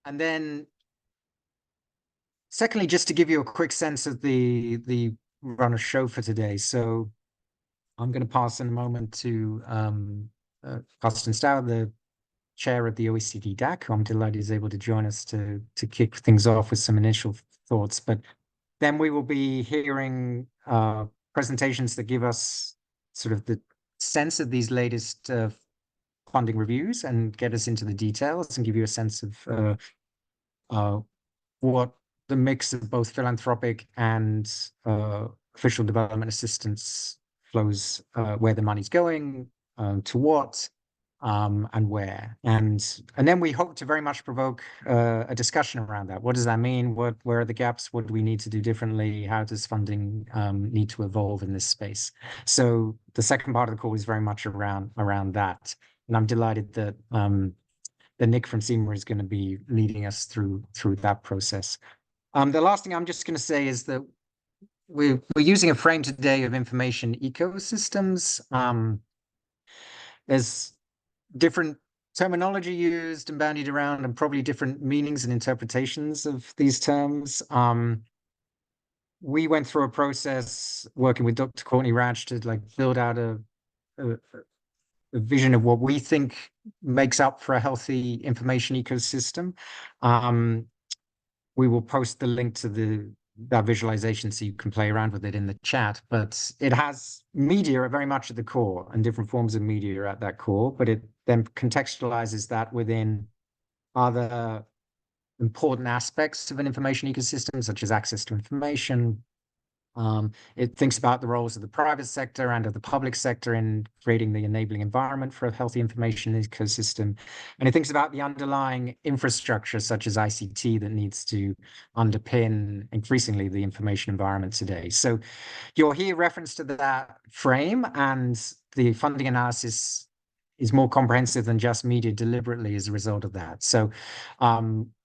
And then secondly, just to give you a quick sense of the run of show for today. So I'm going to pass in a moment to Carsten Stauer, the chair of the OECD DAC, who I'm delighted is able to join us to kick things off with some initial thoughts. But then we will be hearing presentations that give us sort of the sense of these latest funding reviews and get us into the details and give you a sense of what the mix of both philanthropic and official development assistance flows, where the money's going, to what, and where. And then we hope to very much provoke a discussion around that. What does that mean? Where are the gaps? What do we need to do differently? How does funding need to evolve in this space? So the second part of the call is very much around that. And I'm delighted that Nick from SEMA is going to be leading us through that process. The last thing I'm just going to say is that we're using a frame today of information ecosystems. There's different terminology used and bandied around, and probably different meanings and interpretations of these terms. We went through a process working with Dr. Courtney Radsch to build out a vision of what we think makes up for a healthy information ecosystem. We will post the link to that visualization so you can play around with it in the chat, but it has media very much at the core and different forms of media at that core, but it then contextualizes that within other important aspects of an information ecosystem, such as access to information. It thinks about the roles of the private sector and of the public sector in creating the enabling environment for a healthy information ecosystem. And it thinks about the underlying infrastructure, such as ICT, that needs to underpin increasingly the information environment today. So you'll hear reference to that frame, and the funding analysis is more comprehensive than just media deliberately as a result of that. So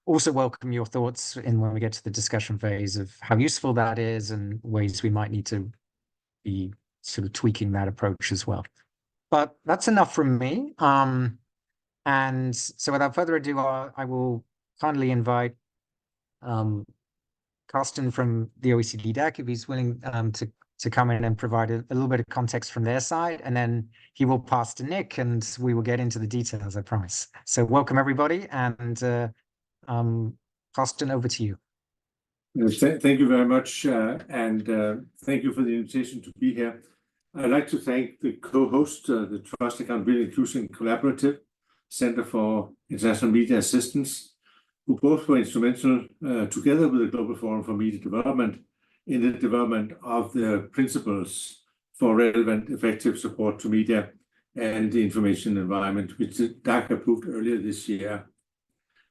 also welcome your thoughts when we get to the discussion phase of how useful that is and ways we might need to be sort of tweaking that approach as well. But that's enough from me. And so without further ado, I will kindly invite Carsten from the OECD DAC, if he's willing to come in and provide a little bit of context from their side, and then he will pass to Nick and we will get into the details, I promise. So welcome everybody, and Carsten, over to you. Thank you very much, and thank you for the invitation to be here. I'd like to thank the co-host, the Trust Accountability Inclusion Collaborative Center for International Media Assistance, who both were instrumental, together with the Global Forum for Media Development, in the development of the principles for relevant, effective support to media and the information environment, which the DAC approved earlier this year.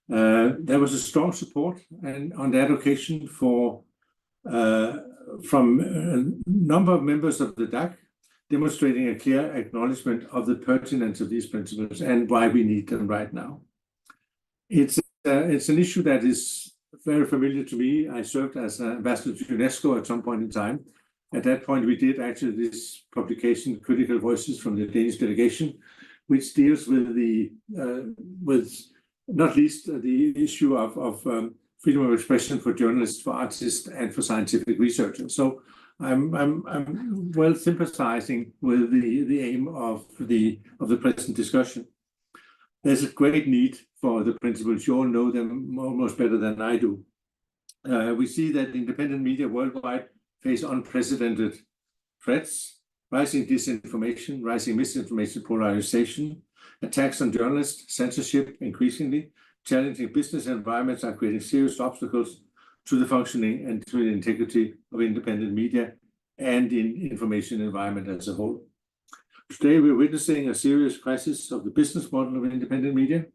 There was a strong support and on that occasion from a number of members of the DAC, demonstrating a clear acknowledgement of the pertinence of these principles and why we need them right now. It's an issue that is very familiar to me. I served as an ambassador to UNESCO at some point in time. At that point, we did actually this publication, Critical Voices from the Danish Delegation, which deals with not least the issue of freedom of expression for journalists, for artists, and for scientific researchers. So I'm well sympathizing with the aim of the present discussion. There's a great need for the principles. You all know them almost better than I do. We see that independent media worldwide face unprecedented threats, rising disinformation, rising misinformation, polarization, attacks on journalists, censorship, increasingly challenging business environments are creating serious obstacles to the functioning and to the integrity of independent media and the information environment as a whole. Today, we're witnessing a serious crisis of the business model of independent media.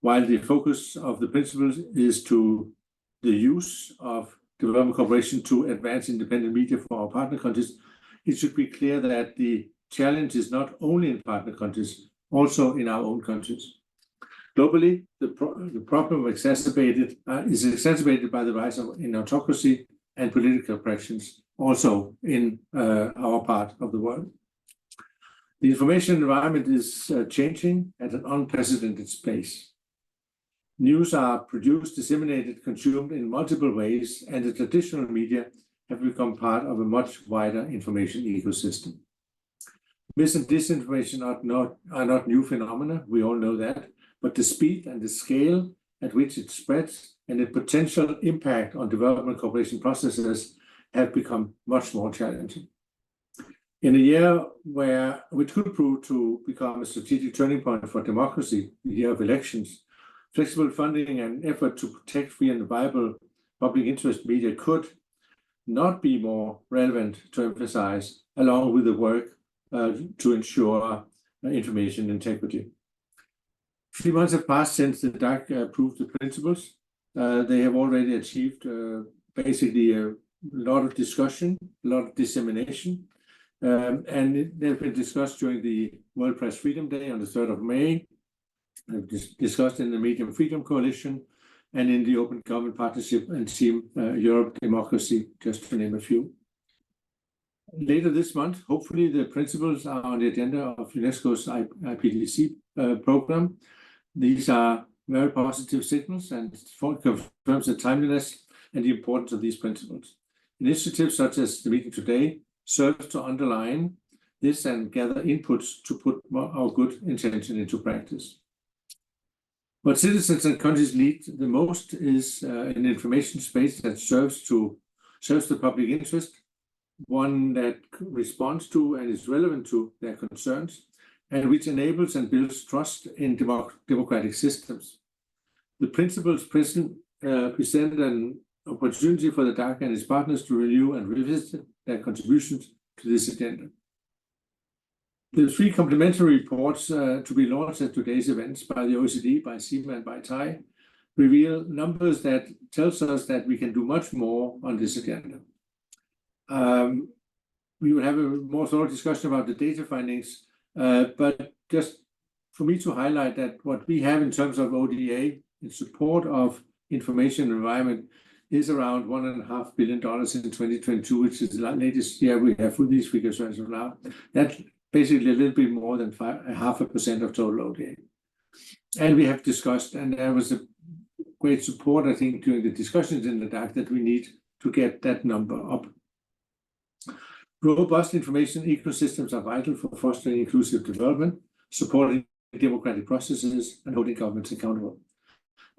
While the focus of the principles is to the use of development cooperation to advance independent media for our partner countries, it should be clear that the challenge is not only in partner countries, also in our own countries. Globally, the problem is exacerbated by the rise in autocracy and political pressures, also in our part of the world. The information environment is changing at an unprecedented pace. News are produced, disseminated, consumed in multiple ways, and the traditional media have become part of a much wider information ecosystem. Mis and disinformation are not new phenomena, we all know that, but the speed and the scale at which it spreads and the potential impact on development cooperation processes have become much more challenging. In a year which could prove to become a strategic turning point for democracy, the year of elections, flexible funding and effort to protect free and viable public interest media could not be more relevant to emphasize, along with the work to ensure information integrity. 3 months have passed since the DAC approved the principles. They have already achieved basically a lot of discussion, a lot of dissemination, and they've been discussed during the World Press Freedom Day on the 3rd of May. They've discussed in the Media Freedom Coalition and in the Open Government Partnership and Team Europe Democracy, just to name a few. Later this month, hopefully the principles are on the agenda of UNESCO's IPDC program. These are very positive signals and confirms the timeliness and the importance of these principles. Initiatives such as the meeting today serve to underline this and gather inputs to put our good intention into practice. What citizens and countries need the most is an information space that serves the public interest, one that responds to and is relevant to their concerns, and which enables and builds trust in democratic systems. The principles present an opportunity for the DAC and its partners to review and revisit their contributions to this agenda. The 3 complementary reports to be launched at today's events by the OECD, by CIMA, and by TAI reveal numbers that tells us that we can do much more on this agenda. We will have a more thorough discussion about the data findings, but just for me to highlight that what we have in terms of ODA in support of information environment is around $1.5 billion in 2022, which is the latest year we have for these figures as of now. That's basically a little bit more than 0.5% of total ODA. And we have discussed, and there was a great support, I think, during the discussions in the DAC that we need to get that number up. Robust information ecosystems are vital for fostering inclusive development, supporting democratic processes, and holding governments accountable.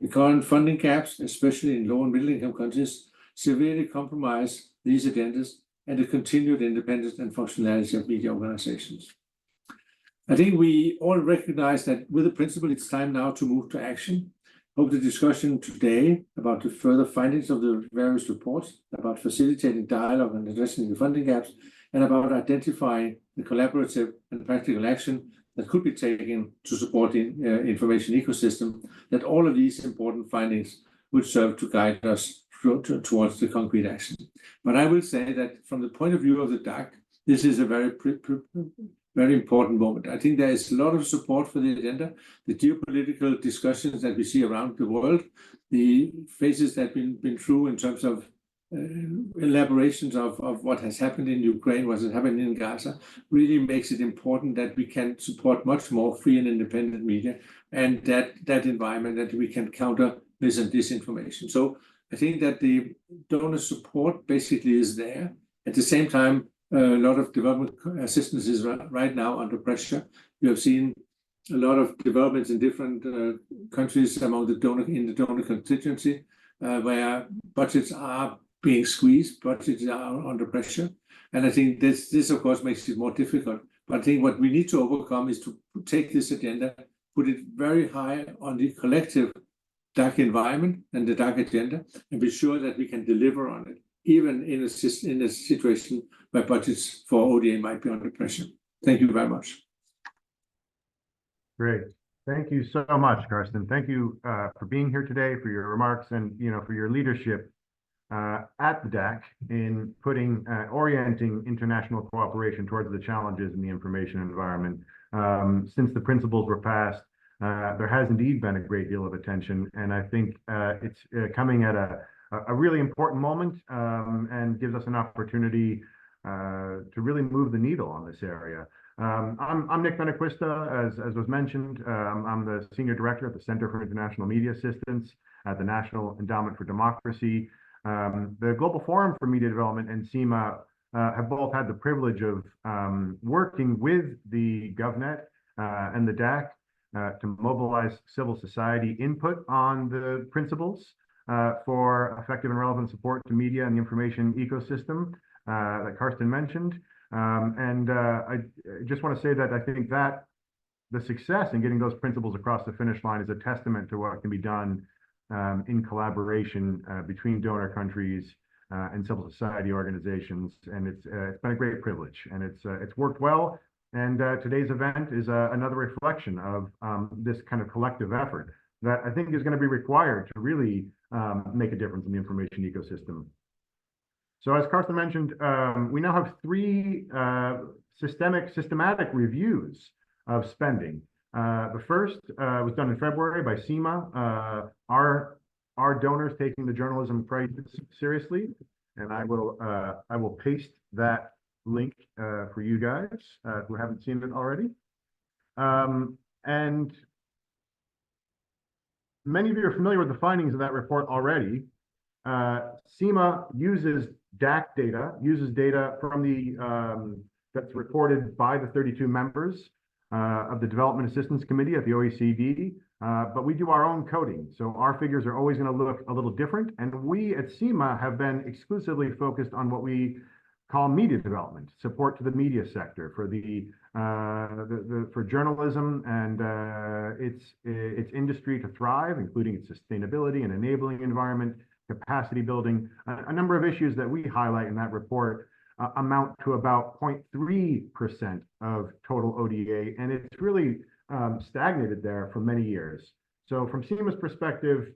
The current funding gaps, especially in low and middle income countries, severely compromise these agendas and the continued independence and functionality of media organizations. I think we all recognize that with the principle, it's time now to move to action. I hope the discussion today about the further findings of the various reports, about facilitating dialogue and addressing the funding gaps, and about identifying the collaborative and practical action that could be taken to support the information ecosystem, that all of these important findings would serve to guide us towards the concrete action. But I will say that from the point of view of the DAC, this is a very important moment. I think there is a lot of support for the agenda, the geopolitical discussions that we see around the world, the phases that we've been through in terms of elaborations of what has happened in Ukraine, what has happened in Gaza, really makes it important that we can support much more free and independent media, and that environment that we can counter mis and disinformation. So I think that the donor support basically is there. At the same time, a lot of development assistance is right now under pressure. You have seen a lot of developments in different countries among the donor constituency, where budgets are being squeezed, budgets are under pressure. And I think this of course makes it more difficult. But I think what we need to overcome is to take this agenda, put it very high on the collective DAC environment and the DAC agenda, and be sure that we can deliver on it, even in a situation where budgets for ODA might be under pressure. Thank you very much. Great. Thank you so much, Carsten. Thank you for being here today, for your remarks, and for your leadership at the DAC in orienting international cooperation towards the challenges in the information environment. Since the principles were passed, there has indeed been a great deal of attention, and I think it's coming at a really important moment and gives us an opportunity to really move the needle on this area. I'm Nick Benequista, as was mentioned. I'm the Senior Director at the Center for International Media Assistance at the National Endowment for Democracy. The Global Forum for Media Development and SEMA have both had the privilege of working with the GovNet and the DAC to mobilize civil society input on the principles for effective and relevant support to media and the information ecosystem that Karsten mentioned. I just want to say that I think that the success in getting those principles across the finish line is a testament to what can be done in collaboration between donor countries and civil society organizations. And it's been a great privilege, and it's worked well. And today's event is another reflection of this kind of collective effort that I think is going to be required to really make a difference in the information ecosystem. So as Karsten mentioned, we now have 3 systematic reviews of spending. The first was done in February by SEMA. Our donors taking the journalism crisis seriously, and I will paste that link for you guys who haven't seen it already. And many of you are familiar with the findings of that report already. SEMA uses DAC data, uses data from the that's reported by the 32 members of the Development Assistance Committee at the OECD, but we do our own coding. So our figures are always going to look a little different. And we at SEMA have been exclusively focused on what we call media development, support to the media sector for for journalism and its industry to thrive, including its sustainability and enabling environment, capacity building. A number of issues that we highlight in that report amount to about 0.3% of total ODA, and it's really stagnated there for many years. So from SEMA's perspective,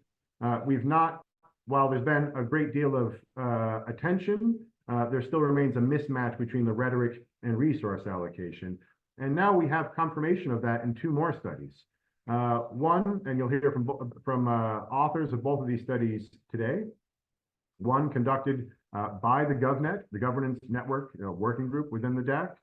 we've not, while there's been a great deal of attention, there still remains a mismatch between the rhetoric and resource allocation. And now we have confirmation of that in 2 more studies. One, and you'll hear from authors of both of these studies today. One conducted by the GovNet, the governance network working group within the DAC,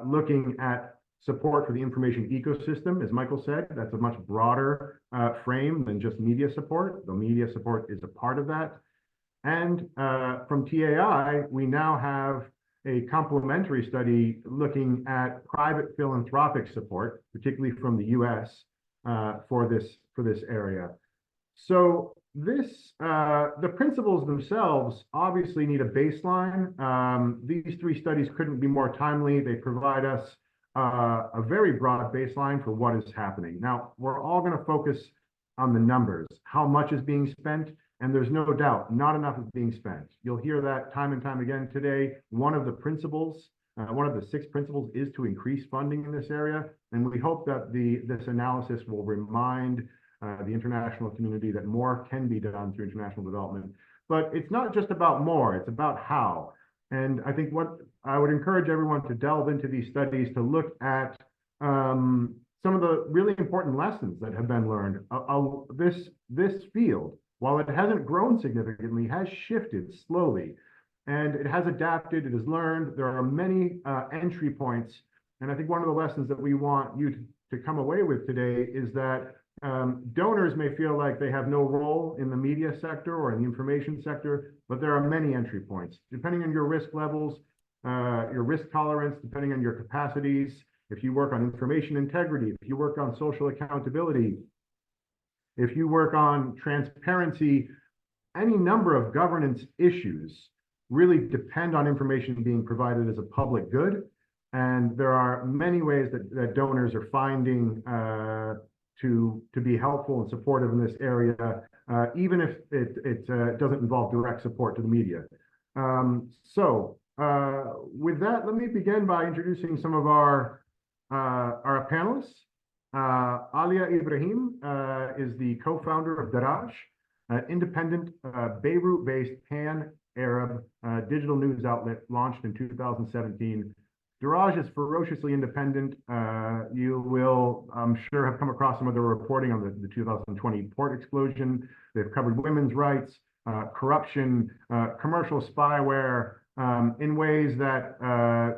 looking at support for the information ecosystem. As Michael said, that's a much broader frame than just media support, though media support is a part of that. And from TAI, we now have a complementary study looking at private philanthropic support, particularly from the US, for this area. So the principles themselves obviously need a baseline. These 3 studies couldn't be more timely. They provide us a very broad baseline for what is happening. Now, we're all going to focus on the numbers, how much is being spent, and there's no doubt not enough is being spent. You'll hear that time and time again today. One of the principles, one of the 6 principles is to increase funding in this area, and we hope that this analysis will remind the international community that more can be done through international development. But it's not just about more, it's about how. And I think what I would encourage everyone to delve into these studies to look at some of the really important lessons that have been learned. This field, while it hasn't grown significantly, has shifted slowly, and it has adapted, it has learned. There are many entry points, and I think one of the lessons that we want you to come away with today is that donors may feel like they have no role in the media sector or in the information sector, but there are many entry points. Depending on your risk levels, your risk tolerance, depending on your capacities, if you work on information integrity, if you work on social accountability, if you work on transparency, any number of governance issues really depend on information being provided as a public good. And there are many ways that donors are finding to be helpful and supportive in this area, even if it doesn't involve direct support to the media. With that, let me begin by introducing some of our panelists. Alia Ibrahim is the co-founder of Daraj, an independent Beirut-based pan-Arab digital news outlet launched in 2017. Daraj is ferociously independent. You will, I'm sure, have come across some of the reporting on the 2020 port explosion. They've covered women's rights, corruption, commercial spyware, in ways that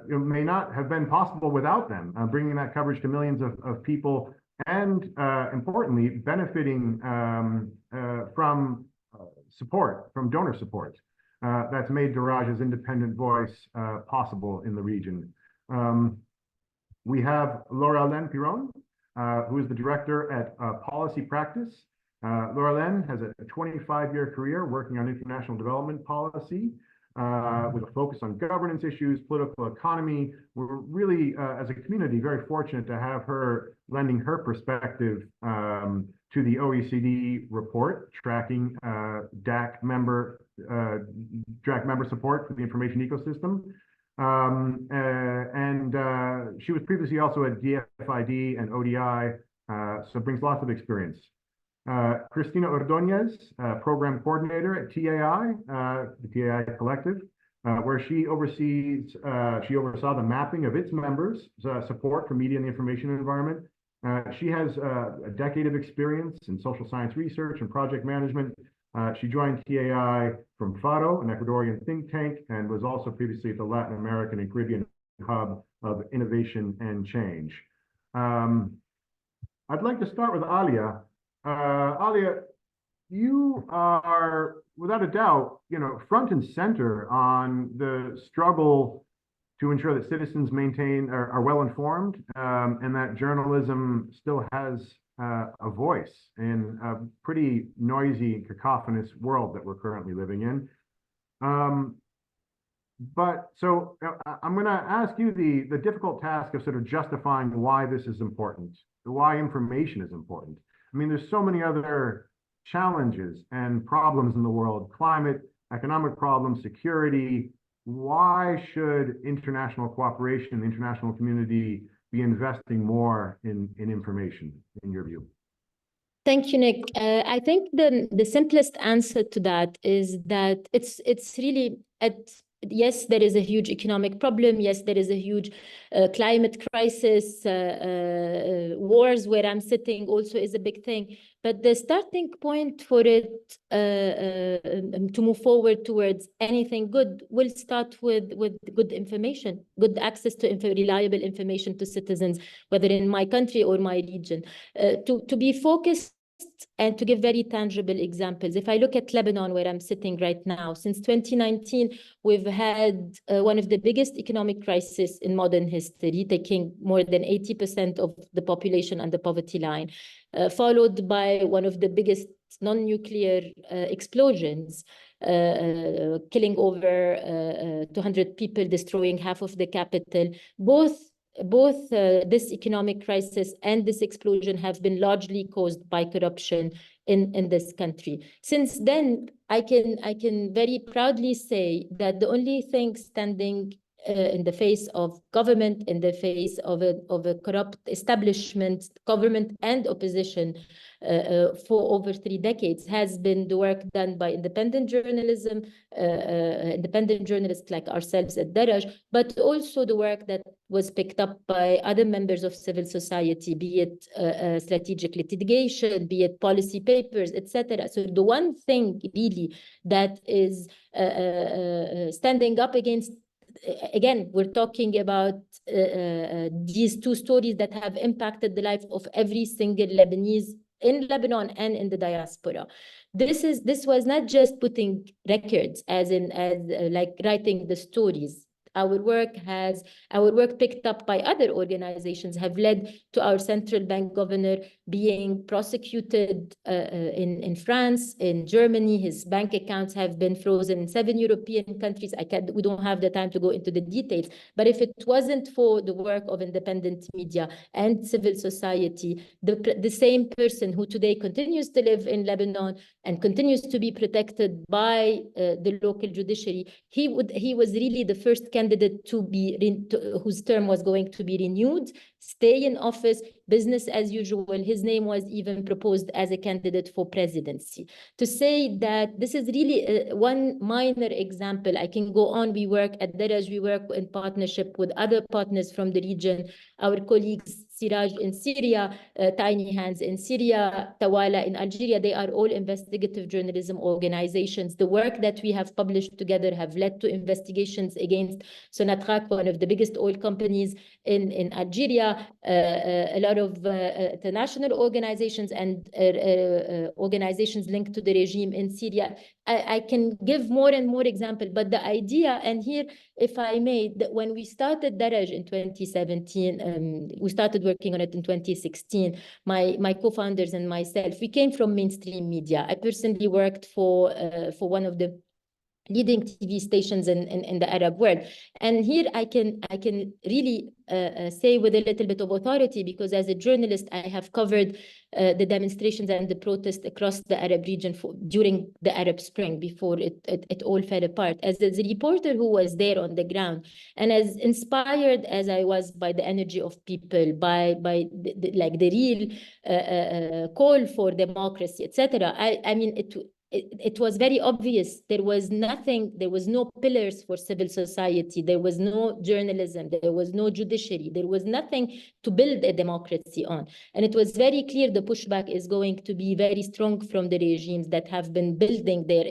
may not have been possible without them, bringing that coverage to millions of people and, importantly, benefiting from support, from donor support that's made Daraj's independent voice possible in the region. We have Laurelène Piron, who is the director at Policy Practice. Laurelène has a 25-year career working on international development policy with a focus on governance issues, political economy. We're really, as a community, very fortunate to have her lending her perspective to the OECD report tracking DAC member support for the information ecosystem. She was previously also at DFID and ODI, so brings lots of experience. Cristina Ordóñez, program coordinator at TAI, the TAI Collective, where she oversaw the mapping of its members' support for media and the information environment. She has a decade of experience in social science research and project management. She joined TAI from FARO, an Ecuadorian think tank, and was also previously at the Latin American and Caribbean Hub of Innovation and Change. I'd like to start with Alia. Alia, you are, without a doubt, front and center on the struggle to ensure that citizens are well informed, and that journalism still has a voice in a pretty noisy, cacophonous world that we're currently living in. So I'm going to ask you the difficult task of sort of justifying why this is important, why information is important. I mean, there's so many other challenges and problems in the world: climate, economic problems, security. Why should international cooperation, the international community, be investing more in information, in your view? Thank you, Nick. I think the simplest answer to that is that it's really yes, there is a huge economic problem. Yes, there is a huge climate crisis. Wars where I'm sitting also is a big thing. But the starting point for it to move forward towards anything good will start with good information, good access to reliable information to citizens, whether in my country or my region. To be focused and to give very tangible examples. If I look at Lebanon, where I'm sitting right now, since 2019, we've had one of the biggest economic crises in modern history, taking more than 80% of the population under poverty line, followed by one of the biggest non-nuclear explosions, killing over 200 people, destroying half of the capital. Both this economic crisis and this explosion have been largely caused by corruption in this country. Since then, I can very proudly say that the only thing standing in the face of government, in the face of a corrupt establishment, government and opposition for over 3 decades has been the work done by independent journalism, independent journalists like ourselves at Daraj, but also the work that was picked up by other members of civil society, be it strategic litigation, be it policy papers, etc. So the one thing really that is standing up against, again, we're talking about these 2 stories that have impacted the life of every single Lebanese in Lebanon and in the diaspora. This was not just putting records as like writing the stories. Our work picked up by other organizations have led to our central bank governor being prosecuted in France, in Germany. His bank accounts have been frozen in 7 European countries. We don't have the time to go into the details, but if it wasn't for the work of independent media and civil society, the same person who today continues to live in Lebanon and continues to be protected by the local judiciary, he was really the first candidate whose term was going to be renewed, stay in office, business as usual. His name was even proposed as a candidate for presidency. To say that this is really one minor example, I can go on. We work at Daraj, we work in partnership with other partners from the region. Our colleagues Siraj in Syria, Tiny Hands in Syria, Tawala in Algeria. They are all investigative journalism organizations. The work that we have published together have led to investigations against Sonatrach, one of the biggest oil companies in Algeria, a lot of international organizations and organizations linked to the regime in Syria. I can give more and more examples, but the idea, and here, if I may, that when we started Daraj in 2017, we started working on it in 2016, my co-founders and myself, we came from mainstream media. I personally worked for one of the leading TV stations in the Arab world. And here I can really say with a little bit of authority, because as a journalist, I have covered the demonstrations and the protests across the Arab region during the Arab Spring, before it all fell apart. As a reporter who was there on the ground, and as inspired as I was by the energy of people, by the real call for democracy, etc. I mean, it was very obvious. There was nothing, there was no pillars for civil society, there was no journalism, there was no judiciary, there was nothing to build a democracy on. And it was very clear the pushback is going to be very strong from the regimes that have been building their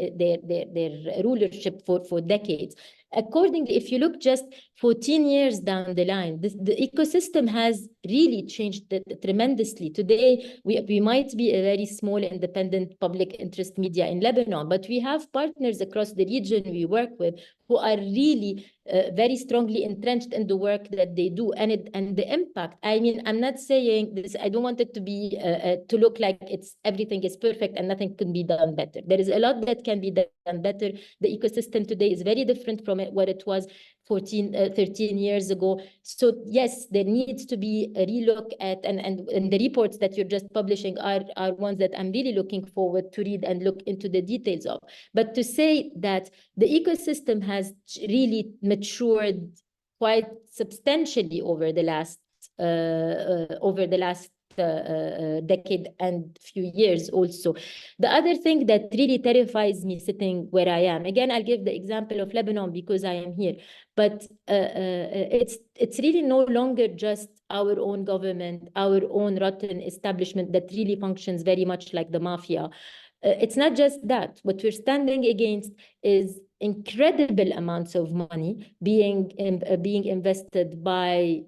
rulership for decades. Accordingly, if you look just 14 years down the line, the ecosystem has really changed tremendously. Today, we might be a very small independent public interest media in Lebanon, but we have partners across the region we work with who are really very strongly entrenched in the work that they do, and the impact. I mean, I'm not saying this, I don't want it to be to look like everything is perfect and nothing can be done better. There is a lot that can be done better. The ecosystem today is very different from what it was 13 years ago. So yes, there needs to be a relook at, and the reports that you're just publishing are ones that I'm really looking forward to read and look into the details of. But to say that the ecosystem has really matured quite substantially over the last decade and few years also. The other thing that really terrifies me sitting where I am, again, I'll give the example of Lebanon because I am here, but it's really no longer just our own government, our own rotten establishment that really functions very much like the mafia. It's not just that. What we're standing against is incredible amounts of money being invested by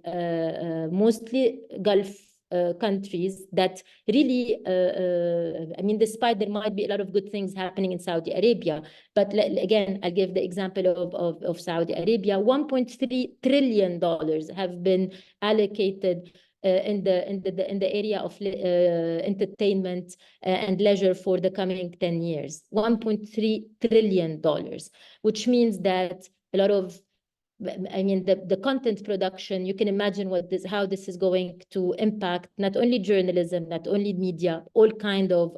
mostly Gulf countries that really, I mean, despite there might be a lot of good things happening in Saudi Arabia, but again, I'll give the example of Saudi Arabia. $1.3 trillion have been allocated in the area of entertainment and leisure for the coming 10 years. $1.3 trillion, which means that a lot of, I mean, the content production, you can imagine how this is going to impact not only journalism, not only media, all kind of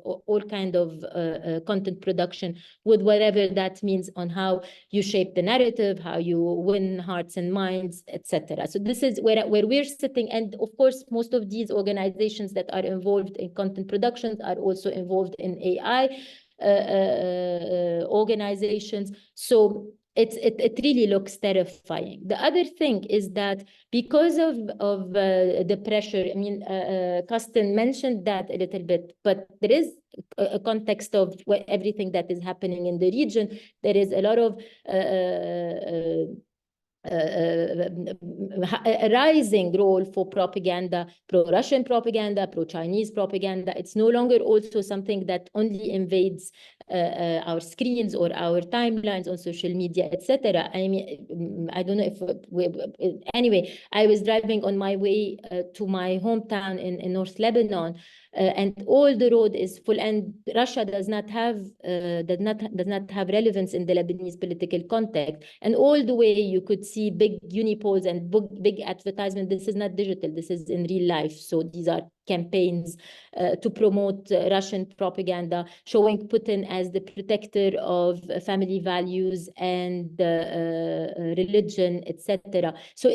content production, with whatever that means on how you shape the narrative, how you win hearts and minds, etc. So this is where we're sitting. And of course, most of these organizations that are involved in content productions are also involved in AI organizations. So it really looks terrifying. The other thing is that because of the pressure, I mean, Carsten mentioned that a little bit, but there is a context of everything that is happening in the region. There is a lot of a rising role for propaganda, pro-Russian propaganda, pro-Chinese propaganda. It's no longer also something that only invades our screens or our timelines on social media, etc. I mean, I don't know if anyway, I was driving on my way to my hometown in North Lebanon, and all the road is full, and Russia does not have relevance in the Lebanese political context. And all the way you could see big unipoles and big advertisement. This is not digital, this is in real life. So these are campaigns to promote Russian propaganda, showing Putin as the protector of family values and religion, etc. So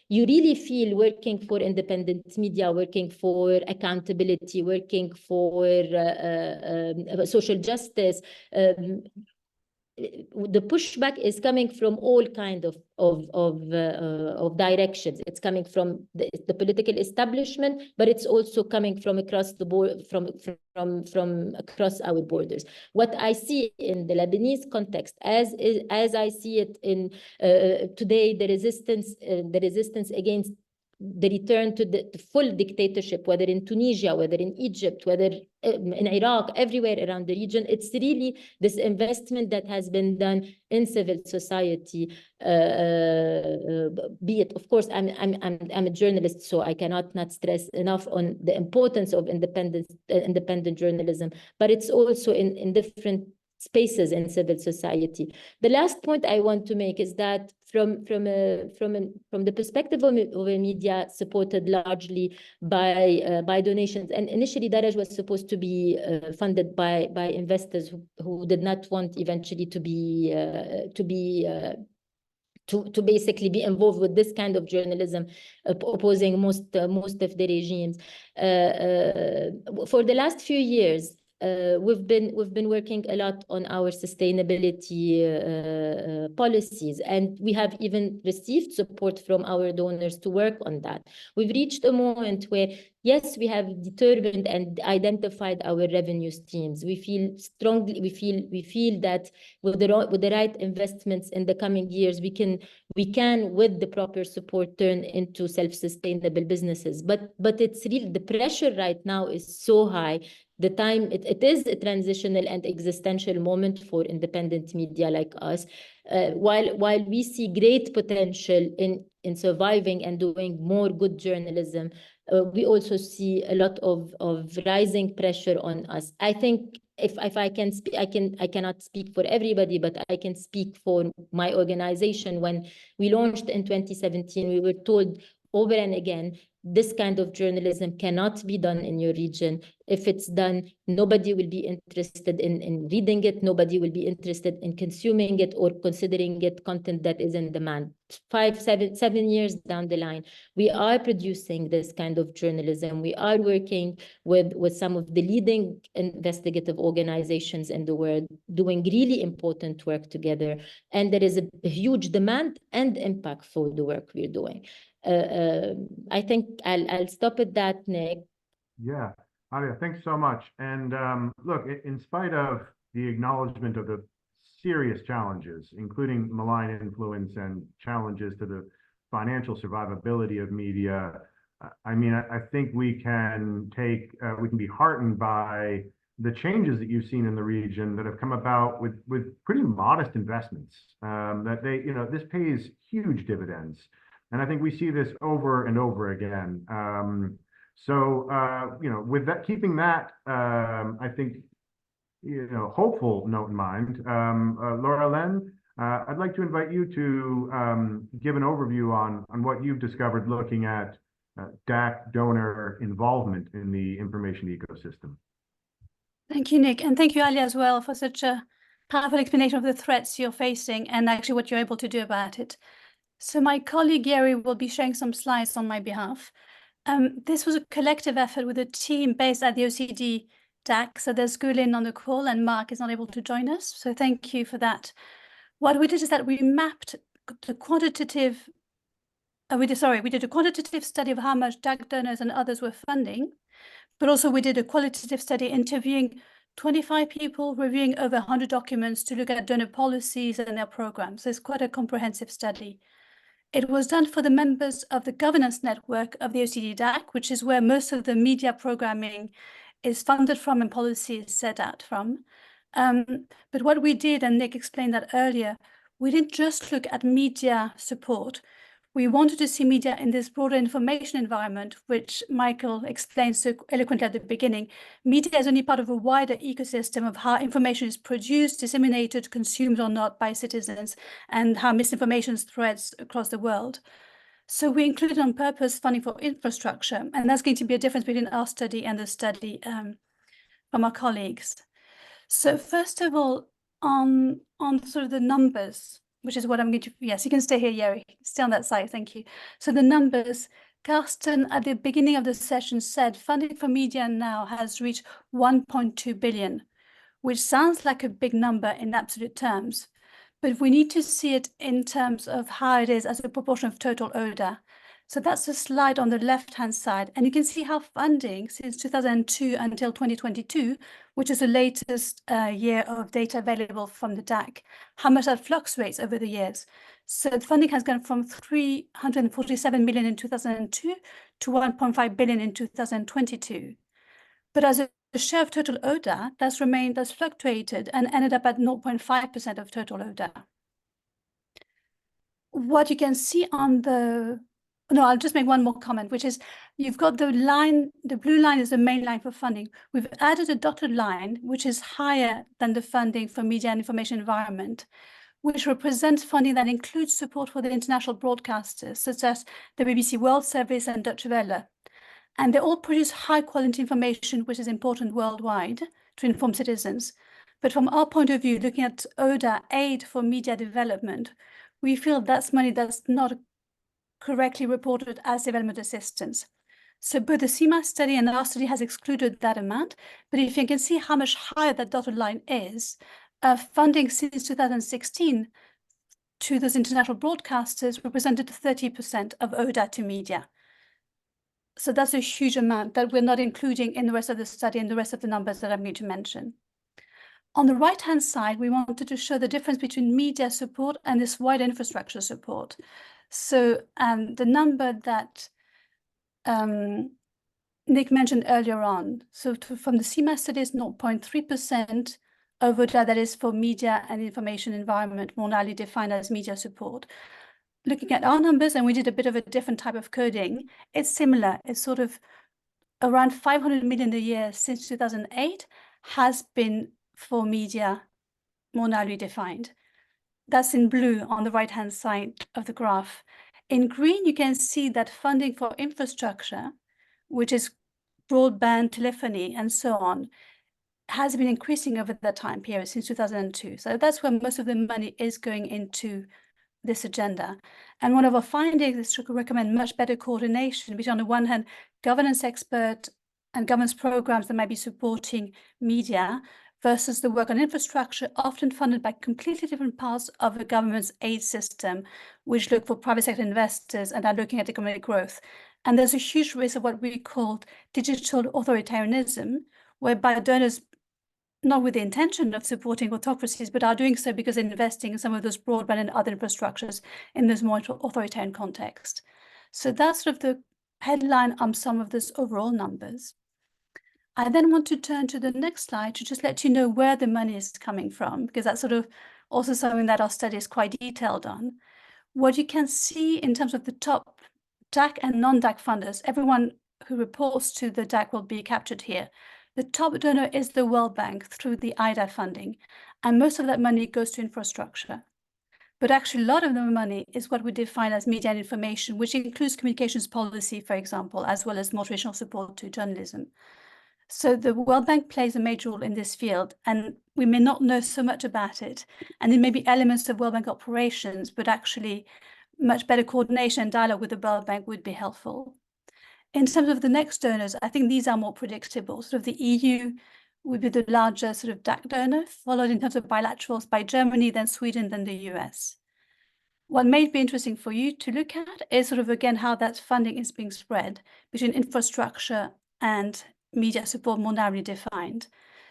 you really feel working for independent media, working for accountability, working for social justice, the pushback is coming from all kind of directions. It's coming from the political establishment, but it's also coming from across the board, from across our borders. What I see in the Lebanese context, as I see it in today, the resistance against the return to the full dictatorship, whether in Tunisia, whether in Egypt, whether in Iraq, everywhere around the region, it's really this investment that has been done in civil society. Be it, of course, I'm a journalist, so I cannot not stress enough on the importance of independent journalism, but it's also in different spaces in civil society. The last point I want to make is that from the perspective of a media supported largely by donations, and initially Daraj was supposed to be funded by investors who did not want eventually to basically be involved with this kind of journalism, opposing most of the regimes. For the last few years, we've been working a lot on our sustainability policies, and we have even received support from our donors to work on that. We've reached a moment where, yes, we have determined and identified our revenue streams. We feel strongly, we feel that with the right investments in the coming years, we can, with the proper support, turn into self-sustainable businesses. But it's really, the pressure right now is so high. The time, it is a transitional and existential moment for independent media like us. While we see great potential in surviving and doing more good journalism, we also see a lot of rising pressure on us. I think if I can speak, I cannot speak for everybody, but I can speak for my organization. When we launched in 2017, we were told over and again, this kind of journalism cannot be done in your region. If it's done, nobody will be interested in reading it. Nobody will be interested in consuming it or considering it content that is in demand. 7 years down the line, we are producing this kind of journalism. We are working with some of the leading investigative organizations in the world, doing really important work together. And there is a huge demand and impact for the work we're doing. I think I'll stop at that, Nick. Yeah, Alia, thanks so much. And look, in spite of the acknowledgement of the serious challenges, including malign influence and challenges to the financial survivability of media, I mean, I think we can be heartened by the changes that you've seen in the region that have come about with pretty modest investments. That this pays huge dividends. And I think we see this over and over again. With that, keeping that, I think, hopeful note in mind, Laura Len, I'd like to invite you to give an overview on what you've discovered looking at DAC donor involvement in the information ecosystem. Thank you, Nick. And thank you, Ali, as well, for such a powerful explanation of the threats you're facing and actually what you're able to do about it. So my colleague Gary will be sharing some slides on my behalf. This was a collective effort with a team based at the OECD DAC. So there's Gulin on the call and Mark is not able to join us. So thank you for that. What we did is that we mapped the quantitative, we did a quantitative study of how much DAC donors and others were funding, but also we did a qualitative study interviewing 25 people, reviewing over 100 documents to look at donor policies and their programs. So it's quite a comprehensive study. It was done for the members of the governance network of the OECD DAC, which is where most of the media programming is funded from and policy is set out from. But what we did, and Nick explained that earlier, we didn't just look at media support. We wanted to see media in this broader information environment, which Michael explained so eloquently at the beginning. Media is only part of a wider ecosystem of how information is produced, disseminated, consumed or not by citizens, and how misinformation spreads across the world. So we included on purpose funding for infrastructure, and that's going to be a difference between our study and the study from our colleagues. So first of all, on sort of the numbers, which is what I'm going to, yes, you can stay here, Yeri, stay on that side, thank you. So the numbers, Carsten at the beginning of the session said funding for media now has reached 1.2 billion, which sounds like a big number in absolute terms, but we need to see it in terms of how it is as a proportion of total ODA. So that's the slide on the left-hand side, and you can see how funding since 2002 until 2022, which is the latest year of data available from the DAC, how much that fluctuates over the years. So the funding has gone from 347 million in 2002 to 1.5 billion in 2022. But as a share of total ODA, that's fluctuated and ended up at 0.5% of total ODA. What you can see on the, no, I'll just make one more comment, which is you've got the line, the blue line is the main line for funding. We've added a dotted line, which is higher than the funding for media and information environment, which represents funding that includes support for the international broadcasters, such as the BBC World Service and Deutsche Welle. And they all produce high quality information, which is important worldwide to inform citizens. But from our point of view, looking at ODA, aid for media development, we feel that's money that's not correctly reported as development assistance. So both the CMA study and our study has excluded that amount. But if you can see how much higher that dotted line is, funding since 2016 to those international broadcasters represented 30% of ODA to media. So that's a huge amount that we're not including in the rest of the study and the rest of the numbers that I'm going to mention. On the right-hand side, we wanted to show the difference between media support and this wider infrastructure support. So the number that Nick mentioned earlier on, so from the CMA study is 0.3% of ODA that is for media and information environment, more narrowly defined as media support. Looking at our numbers, and we did a bit of a different type of coding, it's similar. It's sort of around 500 million a year since 2008 has been for media more narrowly defined. That's in blue on the right-hand side of the graph. In green, you can see that funding for infrastructure, which is broadband, telephony, and so on, has been increasing over that time period since 2002. So that's where most of the money is going into this agenda. And one of our findings is to recommend much better coordination between, on the one hand, governance expert and governance programs that might be supporting media versus the work on infrastructure, often funded by completely different parts of the government's aid system, which look for private sector investors and are looking at economic growth. And there's a huge risk of what we call digital authoritarianism, whereby donors, not with the intention of supporting autocracies, but are doing so because they're investing in some of those broadband and other infrastructures in this more authoritarian context. So that's sort of the headline on some of those overall numbers. I then want to turn to the next slide to just let you know where the money is coming from, because that's sort of also something that our study is quite detailed on. What you can see in terms of the top DAC and non-DAC funders, everyone who reports to the DAC will be captured here. The top donor is the World Bank through the IDA funding, and most of that money goes to infrastructure. But actually, a lot of the money is what we define as media and information, which includes communications policy, for example, as well as more traditional support to journalism. So the World Bank plays a major role in this field, and we may not know so much about it. And there may be elements of World Bank operations, but actually much better coordination and dialogue with the World Bank would be helpful. In terms of the next donors, I think these are more predictable. Sort of the EU would be the larger sort of DAC donor, followed in terms of bilaterals by Germany, then Sweden, then the US. What may be interesting for you to look at is sort of, again, how that funding is being spread between infrastructure and media support more narrowly defined.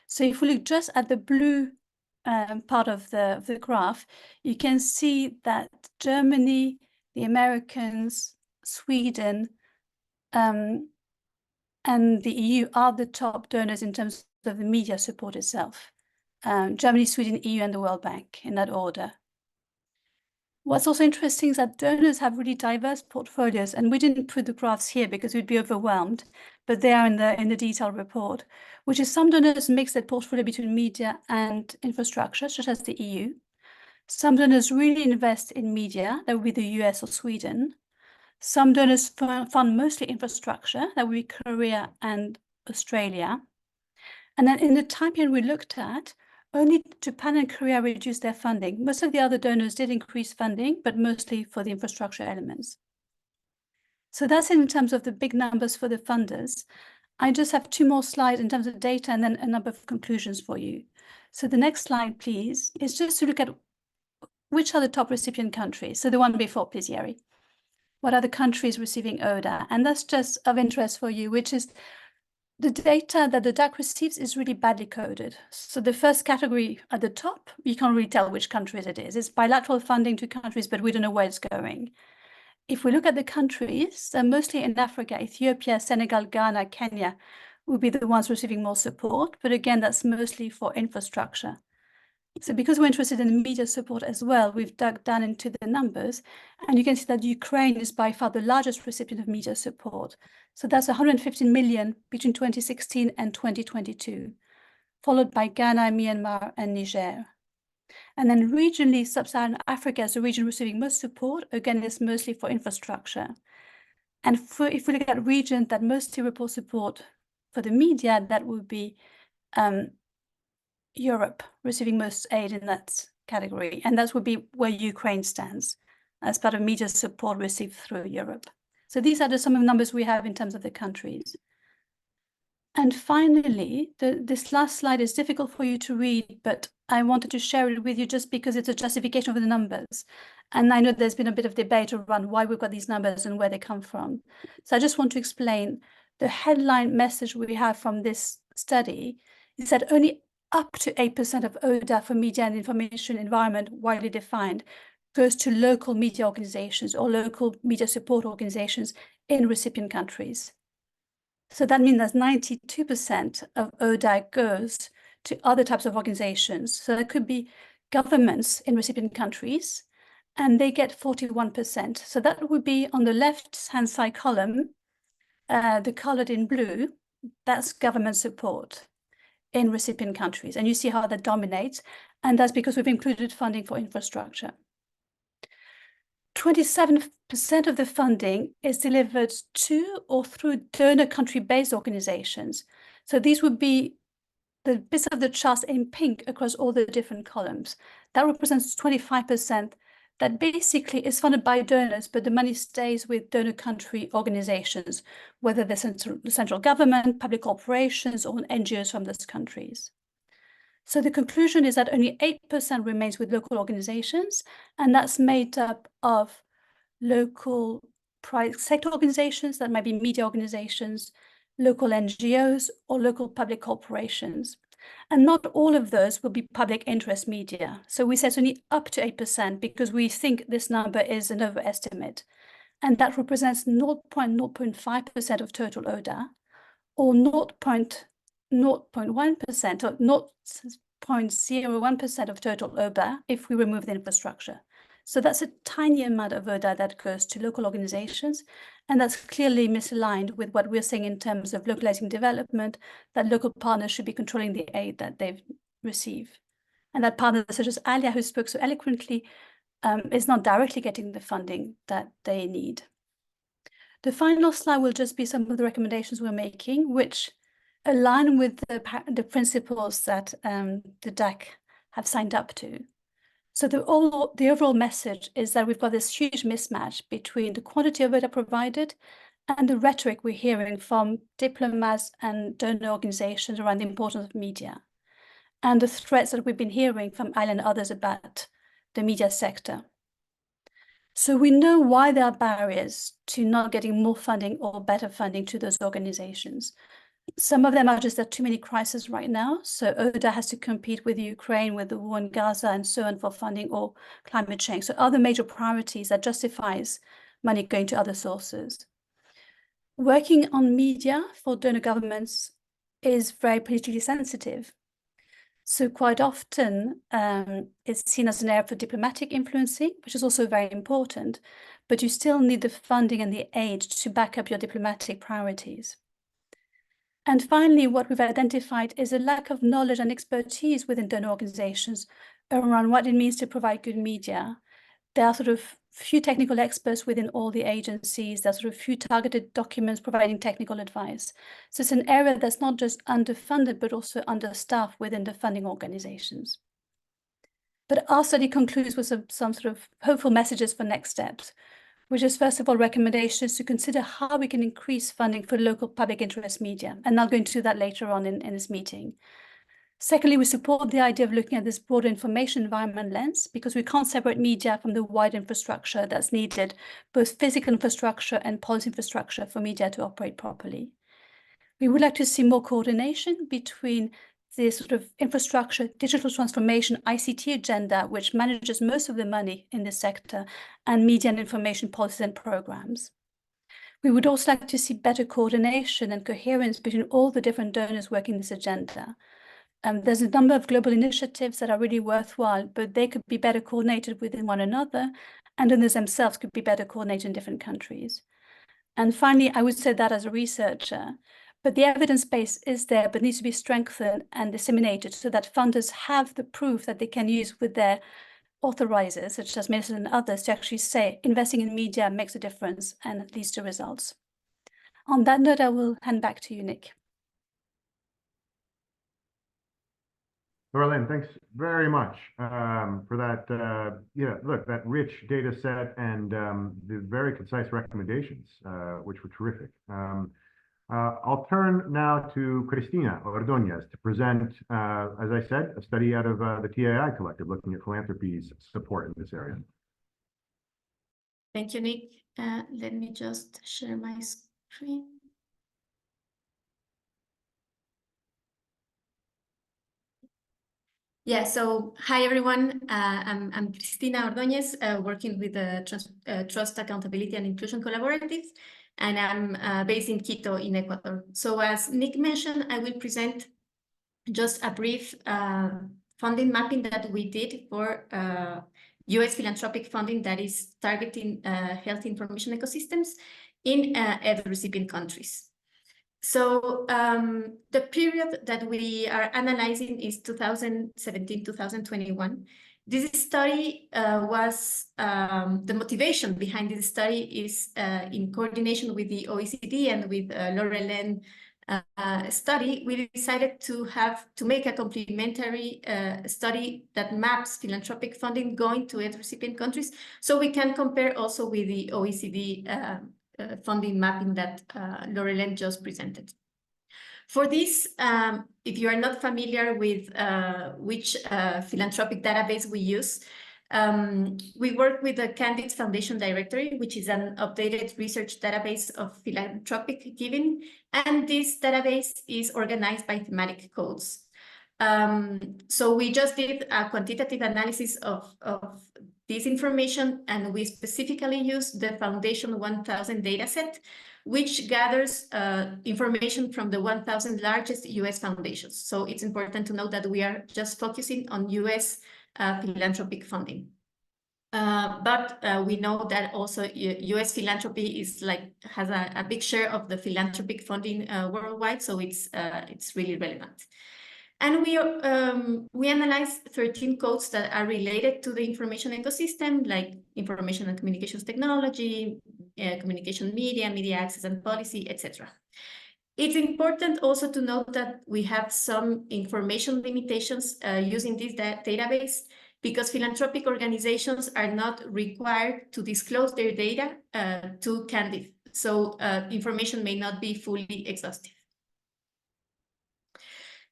So if we look just at the blue part of the graph, you can see that Germany, the Americans, Sweden, and the EU are the top donors in terms of the media support itself. Germany, Sweden, EU, and the World Bank in that order. What's also interesting is that donors have really diverse portfolios, and we didn't put the graphs here because we'd be overwhelmed, but they are in the detailed report, which is some donors mix their portfolio between media and infrastructure, such as the EU. Some donors really invest in media, that would be the US or Sweden. Some donors fund mostly infrastructure, that would be Korea and Australia. And then in the time period we looked at, only Japan and Korea reduced their funding. Most of the other donors did increase funding, but mostly for the infrastructure elements. So that's in terms of the big numbers for the funders. I just have 2 more slides in terms of data and then a number of conclusions for you. So the next slide, please, is just to look at which are the top recipient countries. So the one before, please, Yeri. What are the countries receiving ODA? And that's just of interest for you, which is the data that the DAC receives is really badly coded. So the first category at the top, you can't really tell which countries it is. It's bilateral funding to countries, but we don't know where it's going. If we look at the countries, they're mostly in Africa, Ethiopia, Senegal, Ghana, Kenya will be the ones receiving more support. But again, that's mostly for infrastructure. So because we're interested in media support as well, we've dug down into the numbers, and you can see that Ukraine is by far the largest recipient of media support. So that's 115 million between 2016 and 2022, followed by Ghana, Myanmar, and Niger. And then regionally, Sub-Saharan Africa is the region receiving most support. Again, it's mostly for infrastructure. And if we look at regions that mostly report support for the media, that would be Europe receiving most aid in that category. And that would be where Ukraine stands as part of media support received through Europe. So these are just some of the numbers we have in terms of the countries. And finally, this last slide is difficult for you to read, but I wanted to share it with you just because it's a justification of the numbers. And I know there's been a bit of debate around why we've got these numbers and where they come from. So I just want to explain the headline message we have from this study is that only up to 8% of ODA for media and information environment widely defined goes to local media organizations or local media support organizations in recipient countries. So that means that 92% of ODA goes to other types of organizations. So there could be governments in recipient countries, and they get 41%. So that would be on the left-hand side column, the colored in blue, that's government support in recipient countries. And you see how that dominates. And that's because we've included funding for infrastructure. 27% of the funding is delivered to or through donor country-based organizations. So these would be the bits of the chart in pink across all the different columns. That represents 25% that basically is funded by donors, but the money stays with donor country organizations, whether they're the central government, public corporations, or NGOs from those countries. So the conclusion is that only 8% remains with local organizations, and that's made up of local private sector organizations, that might be media organizations, local NGOs, or local public corporations. And not all of those will be public interest media. So we say it's only up to 8% because we think this number is an overestimate. And that represents 0.5% of total ODA, or 0.01% or 0.01% of total ODA if we remove the infrastructure. So that's a tiny amount of ODA that goes to local organizations, and that's clearly misaligned with what we're saying in terms of localizing development, that local partners should be controlling the aid that they receive. And that partners such as Alia, who spoke so eloquently, is not directly getting the funding that they need. The final slide will just be some of the recommendations we're making, which align with the principles that the DAC have signed up to. So the overall message is that we've got this huge mismatch between the quantity of ODA provided and the rhetoric we're hearing from diplomats and donor organizations around the importance of media, and the threats that we've been hearing from Alia and others about the media sector. So we know why there are barriers to not getting more funding or better funding to those organizations. Some of them are just there are too many crises right now. So ODA has to compete with Ukraine, with the war in Gaza, and so on for funding, or climate change. So other major priorities that justifies money going to other sources. Working on media for donor governments is very politically sensitive. So quite often it's seen as an area for diplomatic influencing, which is also very important, but you still need the funding and the aid to back up your diplomatic priorities. And finally, what we've identified is a lack of knowledge and expertise within donor organizations around what it means to provide good media. There are sort of few technical experts within all the agencies. There's sort of few targeted documents providing technical advice. So it's an area that's not just underfunded, but also understaffed within the funding organizations. But our study concludes with some sort of hopeful messages for next steps. which is first of all recommendations to consider how we can increase funding for local public interest media. And I'll go into that later on in this meeting. Secondly, we support the idea of looking at this broader information environment lens because we can't separate media from the wide infrastructure that's needed, both physical infrastructure and policy infrastructure for media to operate properly. We would like to see more coordination between the sort of infrastructure, digital transformation, ICT agenda, which manages most of the money in this sector, and media and information policies and programs. We would also like to see better coordination and coherence between all the different donors working this agenda. There's a number of global initiatives that are really worthwhile, but they could be better coordinated within one another, and donors themselves could be better coordinated in different countries. And finally, I would say that as a researcher, but the evidence base is there, but needs to be strengthened and disseminated so that funders have the proof that they can use with their authorizers, such as ministers and others, to actually say investing in media makes a difference and leads to results. On that note, I will hand back to you, Nick. Laura-Lynn, thanks very much for that. Look, that rich data set and the very concise recommendations, which were terrific. I'll turn now to Cristina Ordóñez to present, as I said, a study out of the TAI Collective looking at philanthropy's support in this area. Thank you, Nick. Let me just share my screen. Yeah, so hi everyone. I'm Cristina Ordóñez, working with the Trust Accountability and Inclusion Collaborative, and I'm based in Quito in Ecuador. So as Nick mentioned, I will present just a brief funding mapping that we did for US philanthropic funding that is targeting health information ecosystems in aid recipient countries. So the period that we are analyzing is 2017-2021. This study was, the motivation behind this study is in coordination with the OECD and with Laura-Lynn study, we decided to make a complementary study that maps philanthropic funding going to aid recipient countries, so we can compare also with the OECD funding mapping that Laura-Lynn just presented. For this, if you are not familiar with which philanthropic database we use, we work with the Candid Foundation Directory, which is an updated research database of philanthropic giving, and this database is organized by thematic codes. So we just did a quantitative analysis of this information, and we specifically use the Foundation 1000 dataset, which gathers information from the 1,000 largest US foundations. So it's important to note that we are just focusing on US philanthropic funding. But we know that also US philanthropy is has a big share of the philanthropic funding worldwide, so it's really relevant. And we analyzed 13 codes that are related to the information ecosystem, like information and communications technology, communication media, media access and policy, etc. It's important also to note that we have some information limitations using this database, because philanthropic organizations are not required to disclose their data to Candid. So information may not be fully exhaustive.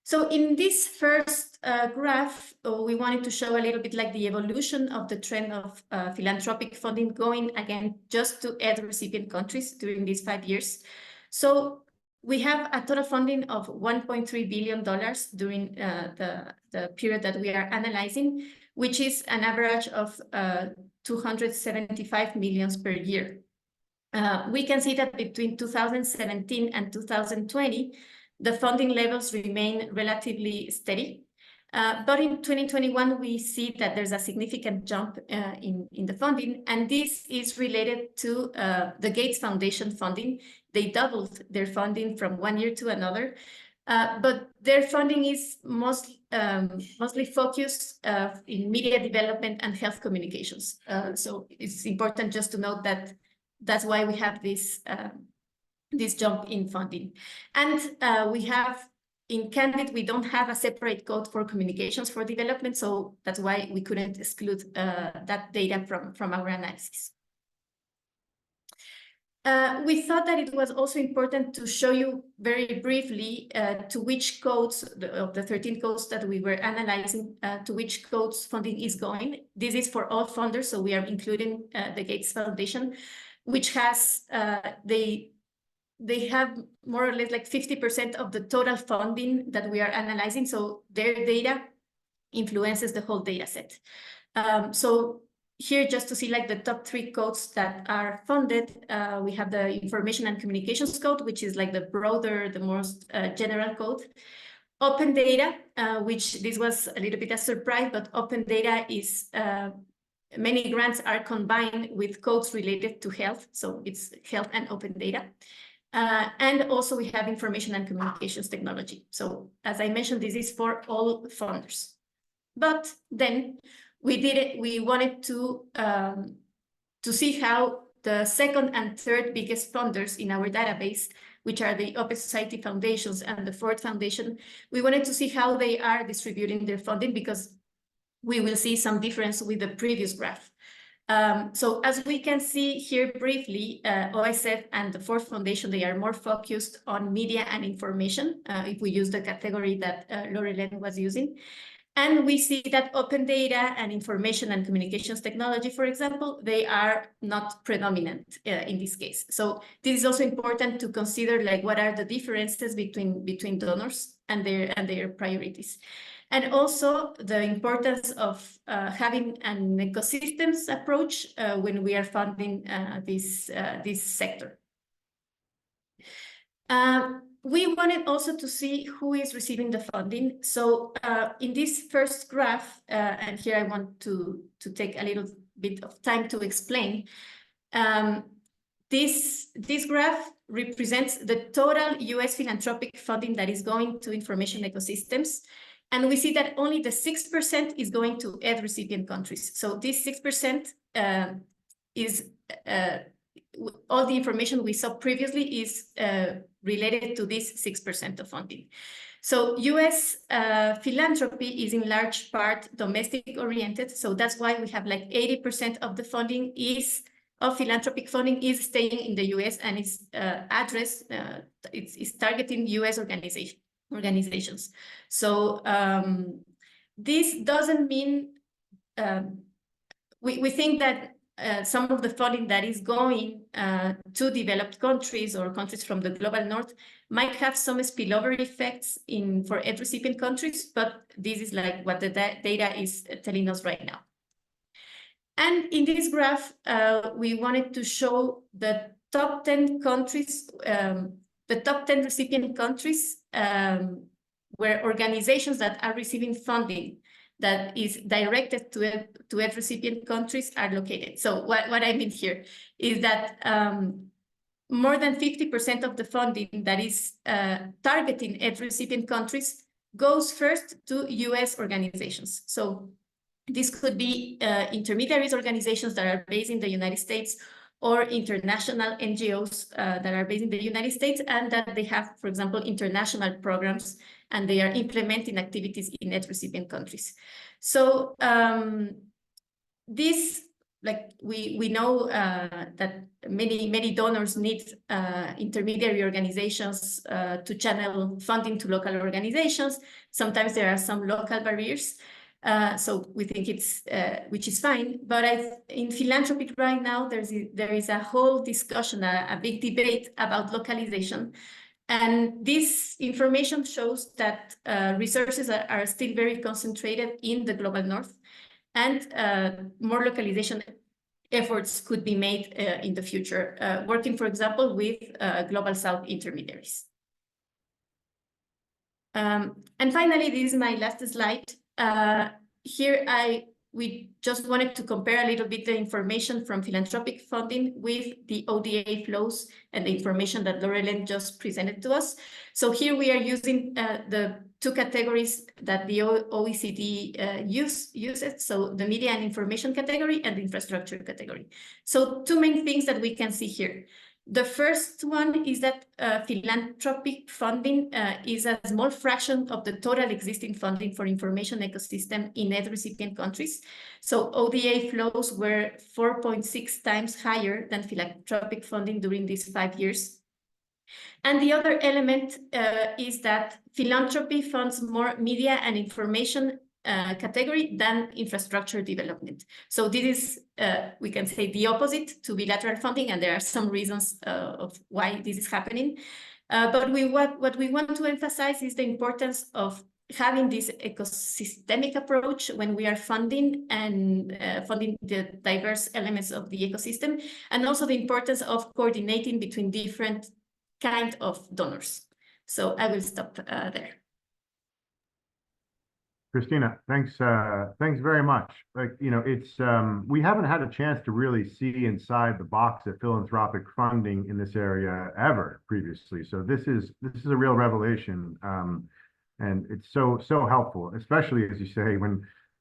So in this first graph, we wanted to show a little bit like the evolution of the trend of philanthropic funding going, again, just to aid recipient countries during these 5 years. So we have a total funding of $1.3 billion during the period that we are analyzing, which is an average of 275 million per year. We can see that between 2017 and 2020, the funding levels remain relatively steady. But in 2021, we see that there's a significant jump in the funding, and this is related to the Gates Foundation funding. They doubled their funding from one year to another, but their funding is mostly focused in media development and health communications. So it's important just to note that that's why we have this jump in funding. And we have, in Candid, we don't have a separate code for communications for development, so that's why we couldn't exclude that data from our analysis. We thought that it was also important to show you very briefly to which codes of the 13 codes that we were analyzing, to which codes funding is going. This is for all funders, so we are including the Gates Foundation, which has, they have more or less like 50% of the total funding that we are analyzing, so their data influences the whole data set. So here, just to see like the top 3 codes that are funded, we have the Information and Communications Code, which is like the broader, the most general code. Open Data, which this was a little bit a surprise, but Open Data is, many grants are combined with codes related to health, so it's health and open data. And also we have Information and Communications Technology. So as I mentioned, this is for all funders. But then we wanted to see how the second and third biggest funders in our database, which are the Open Society Foundations and the Ford Foundation, we wanted to see how they are distributing their funding, because we will see some difference with the previous graph. So as we can see here briefly, OSF and the Ford Foundation, they are more focused on media and information, if we use the category that Laurelene was using. And we see that open data and information and communications technology, for example, they are not predominant in this case. So this is also important to consider, like, what are the differences between donors and their priorities. And also the importance of having an ecosystems approach when we are funding this sector. We wanted also to see who is receiving the funding. So in this first graph, and here I want to take a little bit of time to explain, this graph represents the total US philanthropic funding that is going to information ecosystems. And we see that only the 6% is going to aid recipient countries. So this 6% is all the information we saw previously is related to this 6% of funding. So US philanthropy is in large part domestic oriented. So that's why we have like 80% of the funding of philanthropic funding is staying in the US and is addressed, it's targeting US organizations. So this doesn't mean, we think that some of the funding that is going to developed countries or countries from the global north might have some spillover effects for aid recipient countries, but this is like what the data is telling us right now. And in this graph, we wanted to show the top 10 countries, the top 10 recipient countries where organizations that are receiving funding that is directed to aid recipient countries are located. So what I mean here is that more than 50% of the funding that is targeting aid recipient countries goes first to US organizations. So this could be intermediaries organizations that are based in the United States, or international NGOs that are based in the United States and that they have, for example, international programs and they are implementing activities in aid recipient countries. So this, like we know that many donors need intermediary organizations to channel funding to local organizations. Sometimes there are some local barriers. So we think it's, which is fine, but in philanthropy right now, there is a whole discussion, a big debate about localization. And this information shows that resources are still very concentrated in the global north, and more localization efforts could be made in the future, working, for example, with global south intermediaries. And finally, this is my last slide. Here we just wanted to compare a little bit the information from philanthropic funding with the ODA flows and the information that Laurelene just presented to us. So here we are using the two categories that the OECD uses, so the media and information category and the infrastructure category. So two main things that we can see here. The first one is that philanthropic funding is a small fraction of the total existing funding for information ecosystem in aid recipient countries. So ODA flows were 4.6 times higher than philanthropic funding during these 5 years. And the other element is that philanthropy funds more media and information category than infrastructure development. So this is, we can say, the opposite to bilateral funding, and there are some reasons of why this is happening. But what we want to emphasize is the importance of having this ecosystemic approach when we are funding and funding the diverse elements of the ecosystem, and also the importance of coordinating between different kind of donors. So I will stop there. Christina, thanks very much. Like, you know, it's we haven't had a chance to really see inside the box of philanthropic funding in this area ever previously. So this is a real revelation, and it's so helpful, especially as you say,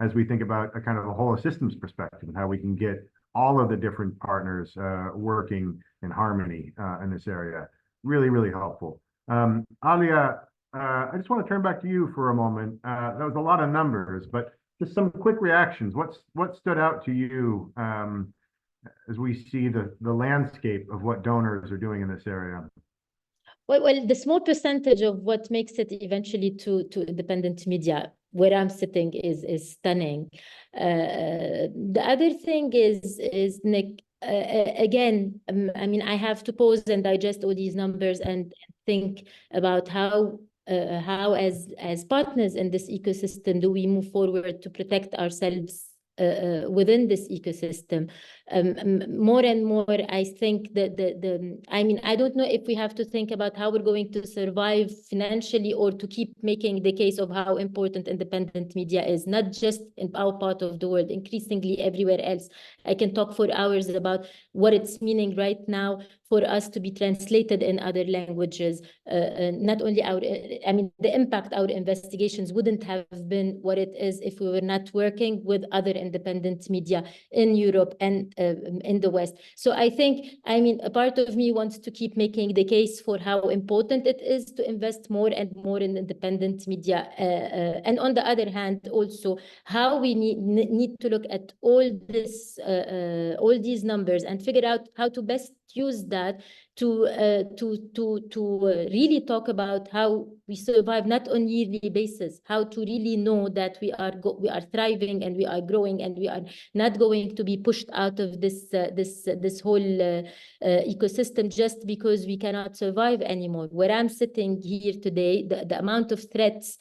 as we think about a kind of a whole systems perspective and how we can get all of the different partners working in harmony in this area. Really helpful. Alia, I just want to turn back to you for a moment. That was a lot of numbers, but just some quick reactions. What stood out to you as we see the landscape of what donors are doing in this area? Well, the small percentage of what makes it eventually to independent media where I'm sitting is stunning. The other thing is Nick, again, I mean, I have to pause and digest all these numbers and think about how as partners in this ecosystem do we move forward to protect ourselves within this ecosystem. More and more, I think that I mean, I don't know if we have to think about how we're going to survive financially or to keep making the case of how important independent media is, not just in our part of the world, increasingly everywhere else. I can talk for hours about what it's meaning right now for us to be translated in other languages. Not only I mean, the impact our investigations wouldn't have been what it is if we were not working with other independent media in Europe and in the West. So I think, I mean, a part of me wants to keep making the case for how important it is to invest more and more in independent media. And on the other hand, also how we need to look at all these numbers and figure out how to best use that to really talk about how we survive, not on yearly basis, how to really know that we are thriving and we are growing and we are not going to be pushed out of this whole ecosystem just because we cannot survive anymore. Where I'm sitting here today, the amount of threats,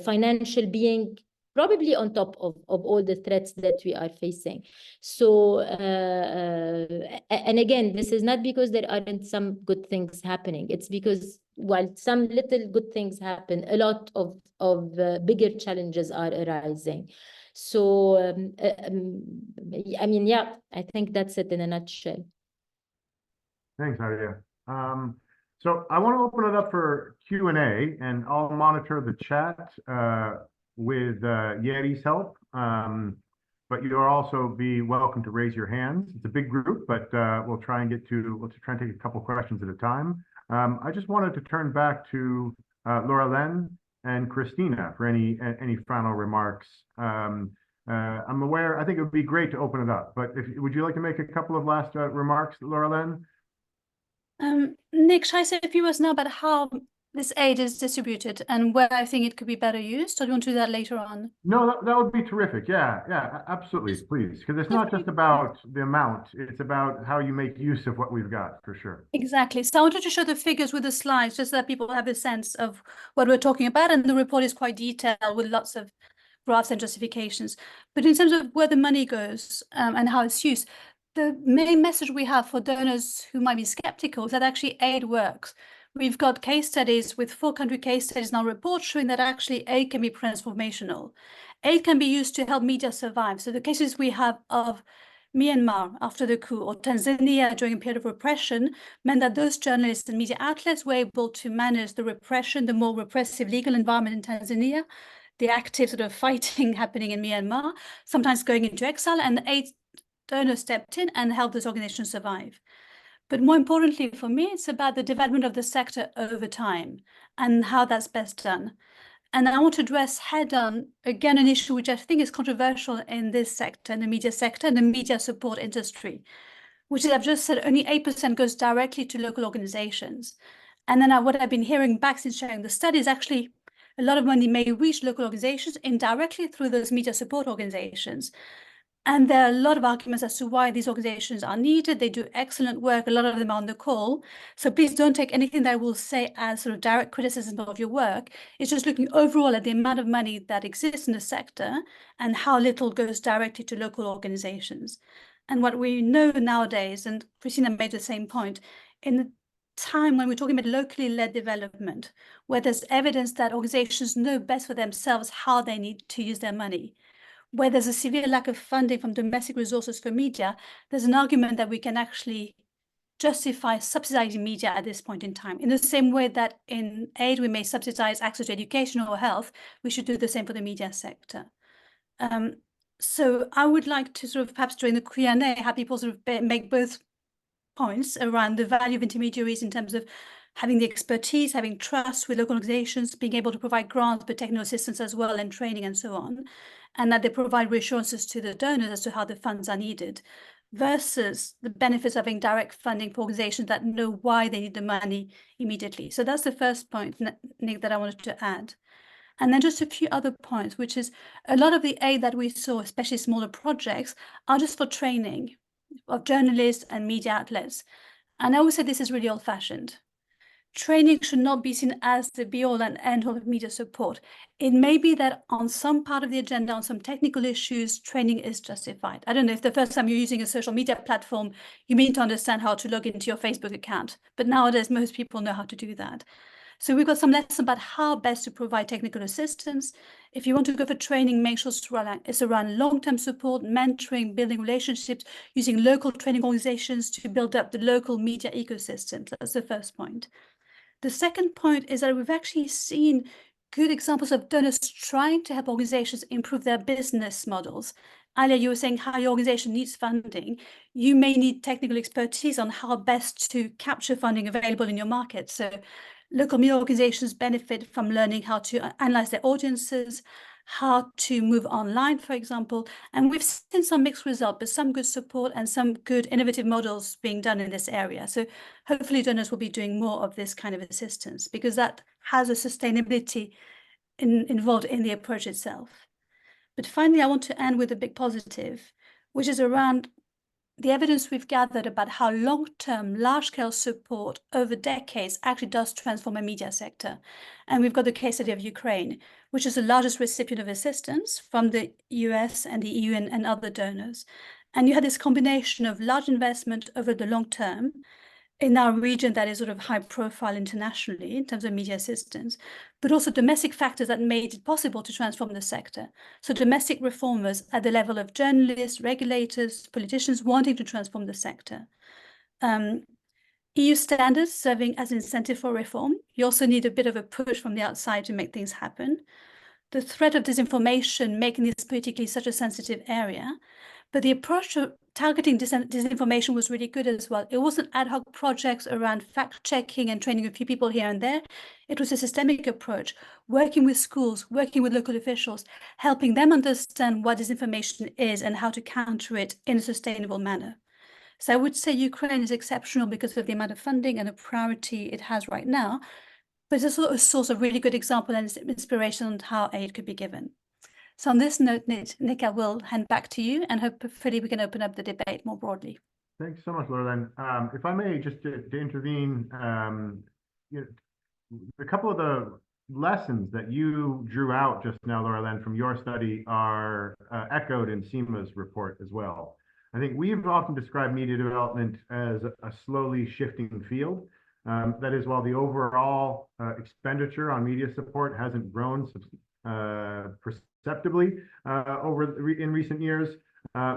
financial being probably on top of all the threats that we are facing. So, and again, this is not because there aren't some good things happening. It's because while some little good things happen, a lot of bigger challenges are arising. So, I mean, yeah, I think that's it in a nutshell. Thanks, Alia. So I want to open it up for Q&A, and I'll monitor the chat with Yeri's help. But you'll also be welcome to raise your hands. It's a big group, but we'll try and take a couple questions at a time. I just wanted to turn back to Laura Len and Christina for any final remarks. I'm aware, I think it would be great to open it up, but would you like to make a couple of last remarks, Laura Len? Nick, shall I say a few words now about how this aid is distributed and where I think it could be better used, or do you want to do that later on? No, that would be terrific. Yeah, absolutely, please. Because it's not just about the amount, it's about how you make use of what we've got, for sure. Exactly. So I wanted to show the figures with the slides just so that people have a sense of what we're talking about. And the report is quite detailed with lots of graphs and justifications. But in terms of where the money goes and how it's used, the main message we have for donors who might be skeptical is that actually aid works. We've got case studies with 4-country case studies in our report showing that actually aid can be transformational. Aid can be used to help media survive. So the cases we have of Myanmar after the coup or Tanzania during a period of repression meant that those journalists and media outlets were able to manage the repression, the more repressive legal environment in Tanzania, the active sort of fighting happening in Myanmar, sometimes going into exile, and aid donors stepped in and helped those organizations survive. But more importantly for me, it's about the development of the sector over time and how that's best done. And I want to address head on, again, an issue which I think is controversial in this sector, in the media sector and the media support industry, which is, I've just said, only 8% goes directly to local organizations. And then what I've been hearing back since sharing the study is actually a lot of money may reach local organizations indirectly through those media support organizations. And there are a lot of arguments as to why these organizations are needed. They do excellent work. A lot of them are on the call. So please don't take anything that I will say as sort of direct criticism of your work. It's just looking overall at the amount of money that exists in the sector and how little goes directly to local organizations. And what we know nowadays, and Christina made the same point, in the time when we're talking about locally led development, where there's evidence that organizations know best for themselves how they need to use their money, where there's a severe lack of funding from domestic resources for media, there's an argument that we can actually justify subsidizing media at this point in time. In the same way that in aid, we may subsidize access to education or health, we should do the same for the media sector. So I would like to sort of perhaps during the Q&A have people sort of make both points around the value of intermediaries in terms of having the expertise, having trust with local organizations, being able to provide grants, but technical assistance as well, and training and so on, and that they provide reassurances to the donors as to how the funds are needed, versus the benefits of having direct funding for organizations that know why they need the money immediately. So that's the first point, Nick, that I wanted to add. And then just a few other points, which is a lot of the aid that we saw, especially smaller projects, are just for training of journalists and media outlets. And I always say this is really old-fashioned. Training should not be seen as the be-all and end-all of media support. It may be that on some part of the agenda, on some technical issues, training is justified. I don't know if the first time you're using a social media platform, you mean to understand how to log into your Facebook account. But nowadays, most people know how to do that. So we've got some lessons about how best to provide technical assistance. If you want to go for training, make sure it's around long-term support, mentoring, building relationships, using local training organizations to build up the local media ecosystem. That's the first point. The second point is that we've actually seen good examples of donors trying to help organizations improve their business models. Alia, you were saying how your organization needs funding. You may need technical expertise on how best to capture funding available in your market. So local media organizations benefit from learning how to analyze their audiences, how to move online, for example. And we've seen some mixed results, but some good support and some good innovative models being done in this area. So hopefully donors will be doing more of this kind of assistance because that has a sustainability involved in the approach itself. But finally, I want to end with a big positive, which is around the evidence we've gathered about how long-term, large-scale support over decades actually does transform a media sector. And we've got the case study of Ukraine, which is the largest recipient of assistance from the US and the EU and other donors. And you had this combination of large investment over the long term in our region that is sort of high profile internationally in terms of media assistance, but also domestic factors that made it possible to transform the sector. So domestic reformers at the level of journalists, regulators, politicians wanting to transform the sector. EU standards serving as incentive for reform. You also need a bit of a push from the outside to make things happen. The threat of disinformation making this politically such a sensitive area. But the approach to targeting disinformation was really good as well. It wasn't ad hoc projects around fact-checking and training a few people here and there. It was a systemic approach, working with schools, working with local officials, helping them understand what disinformation is and how to counter it in a sustainable manner. So I would say Ukraine is exceptional because of the amount of funding and the priority it has right now, but it's also a source of really good example and inspiration on how aid could be given. So on this note, Nick, I will hand back to you and hopefully we can open up the debate more broadly. Thanks so much, Laura. If I may, just to intervene, you know, a couple of the lessons that you drew out just now, Laura, from your study are echoed in SEMA's report as well. I think we've often described media development as a slowly shifting field. That is, while the overall expenditure on media support hasn't grown perceptibly in recent years,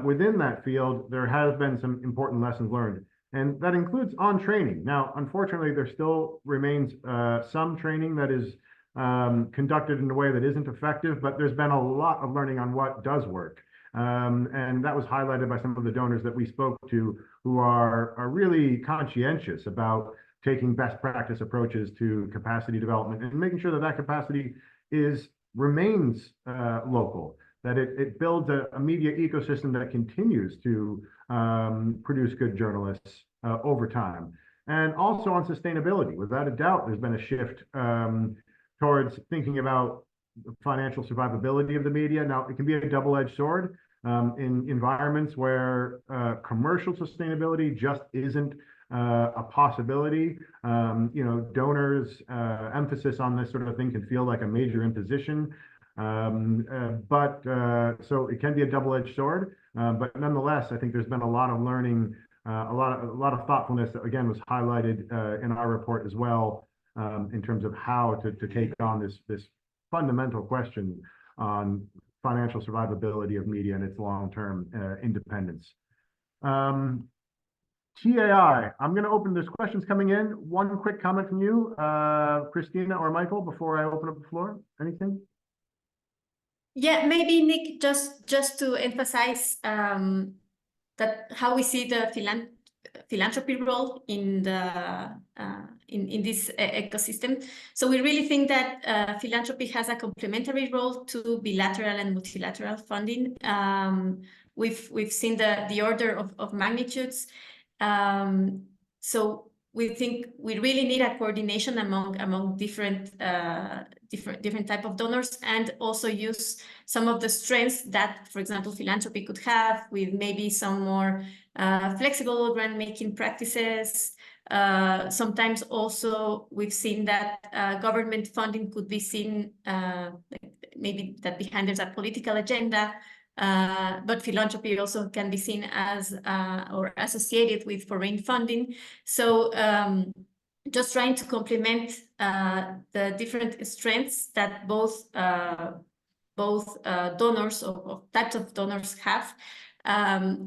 within that field, there has been some important lessons learned. And that includes on training. Now, unfortunately, there still remains some training that is conducted in a way that isn't effective, but there's been a lot of learning on what does work. And that was highlighted by some of the donors that we spoke to, who are really conscientious about taking best practice approaches to capacity development and making sure that that capacity remains local, that it builds a media ecosystem that continues to produce good journalists over time. And also on sustainability, without a doubt, there's been a shift towards thinking about the financial survivability of the media. Now, it can be a double-edged sword in environments where commercial sustainability just isn't a possibility. Donors' emphasis on this sort of thing can feel like a major imposition. So it can be a double-edged sword. But nonetheless, I think there's been a lot of learning, a lot of thoughtfulness that again was highlighted in our report as well, in terms of how to take on this fundamental question on financial survivability of media and its long-term independence. TAI, I'm going to open. There's questions coming in. One quick comment from you, Christina or Michael, before I open up the floor. Anything? Yeah, maybe Nick, just to emphasize that how we see the philanthropy role in the in this ecosystem. So we really think that philanthropy has a complementary role to bilateral and multilateral funding. We've seen the order of magnitudes. So we think we really need a coordination among different type of donors, and also use some of the strengths that, for example, philanthropy could have, with maybe some more flexible grant making practices. Sometimes also we've seen that government funding could be seen maybe that behind there's a political agenda. But philanthropy also can be seen as or associated with foreign funding. So just trying to complement the different strengths that both donors or types of donors have,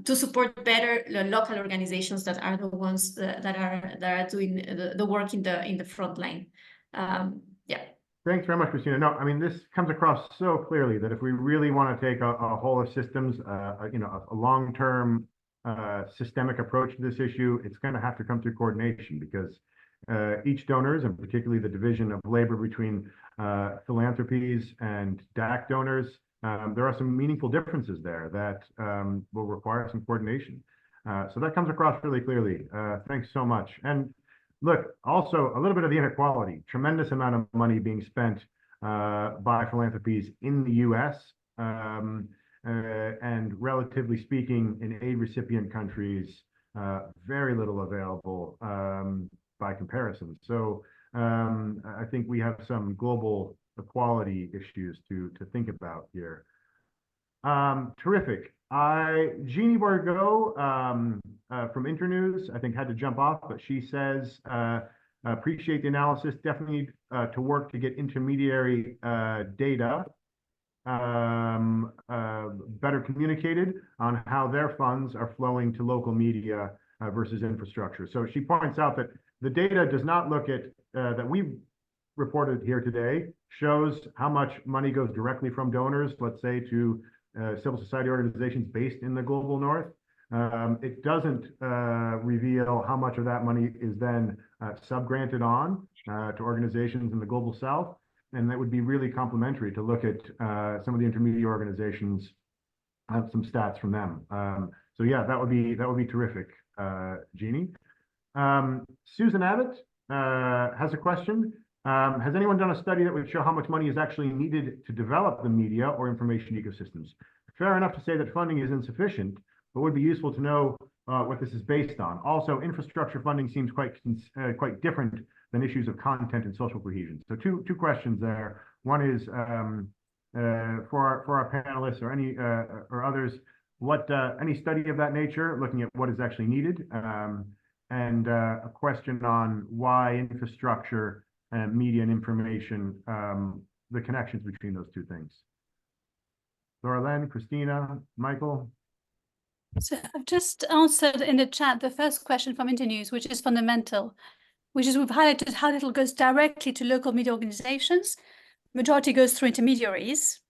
to support better the local organizations that are the ones that are doing the work in the front line. Yeah. Thanks very much, Christina. No, I mean, this comes across so clearly that if we really want to take a whole of systems, a long-term systemic approach to this issue, it's going to have to come through coordination, because each donors, and particularly the division of labor between philanthropies and DAC donors, there are some meaningful differences there that will require some coordination. So that comes across really clearly. Thanks so much. And look, also a little bit of the inequality, tremendous amount of money being spent by philanthropies in the US, and relatively speaking, in aid recipient countries, very little available by comparison. So I think we have some global equality issues to think about here. Terrific. Jeannie Borgo from Internews, I think, had to jump off, but she says, appreciate the analysis, definitely need to work to get intermediary data better communicated on how their funds are flowing to local media versus infrastructure. So she points out that the data does not look at, that we've reported here today, shows how much money goes directly from donors, let's say, to civil society organizations based in the global north. It doesn't reveal how much of that money is then sub-granted on to organizations in the global south. And that would be really complementary to look at some of the intermediate organizations, some stats from them. So yeah, that would be terrific, Jeannie. Susan Abbott has a question. Has anyone done a study that would show how much money is actually needed to develop the media or information ecosystems? Fair enough to say that funding is insufficient, but would be useful to know what this is based on. Also, infrastructure funding seems quite different than issues of content and social cohesion. So two questions there. One is for our panelists or any or others, what any study of that nature looking at what is actually needed, and a question on why infrastructure and media and information, the connections between those two things. Laura-Len, Christina, Michael. So I've just answered in the chat the first question from Internews, which is fundamental, which is we've highlighted how little goes directly to local media organizations. Majority goes through intermediaries.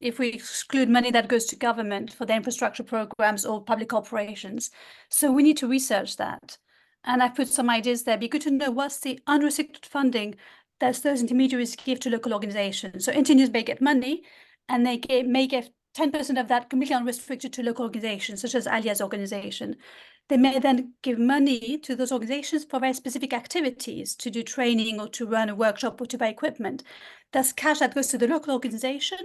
if we exclude money that goes to government for their infrastructure programs or public corporations. So we need to research that. And I've put some ideas there. It'd be good to know what's the unrestricted funding that those intermediaries give to local organizations. So intermediaries may get money, and they may give 10% of that completely unrestricted to local organizations, such as Alia's organization. They may then give money to those organizations for very specific activities, to do training or to run a workshop or to buy equipment. That's cash that goes to the local organization,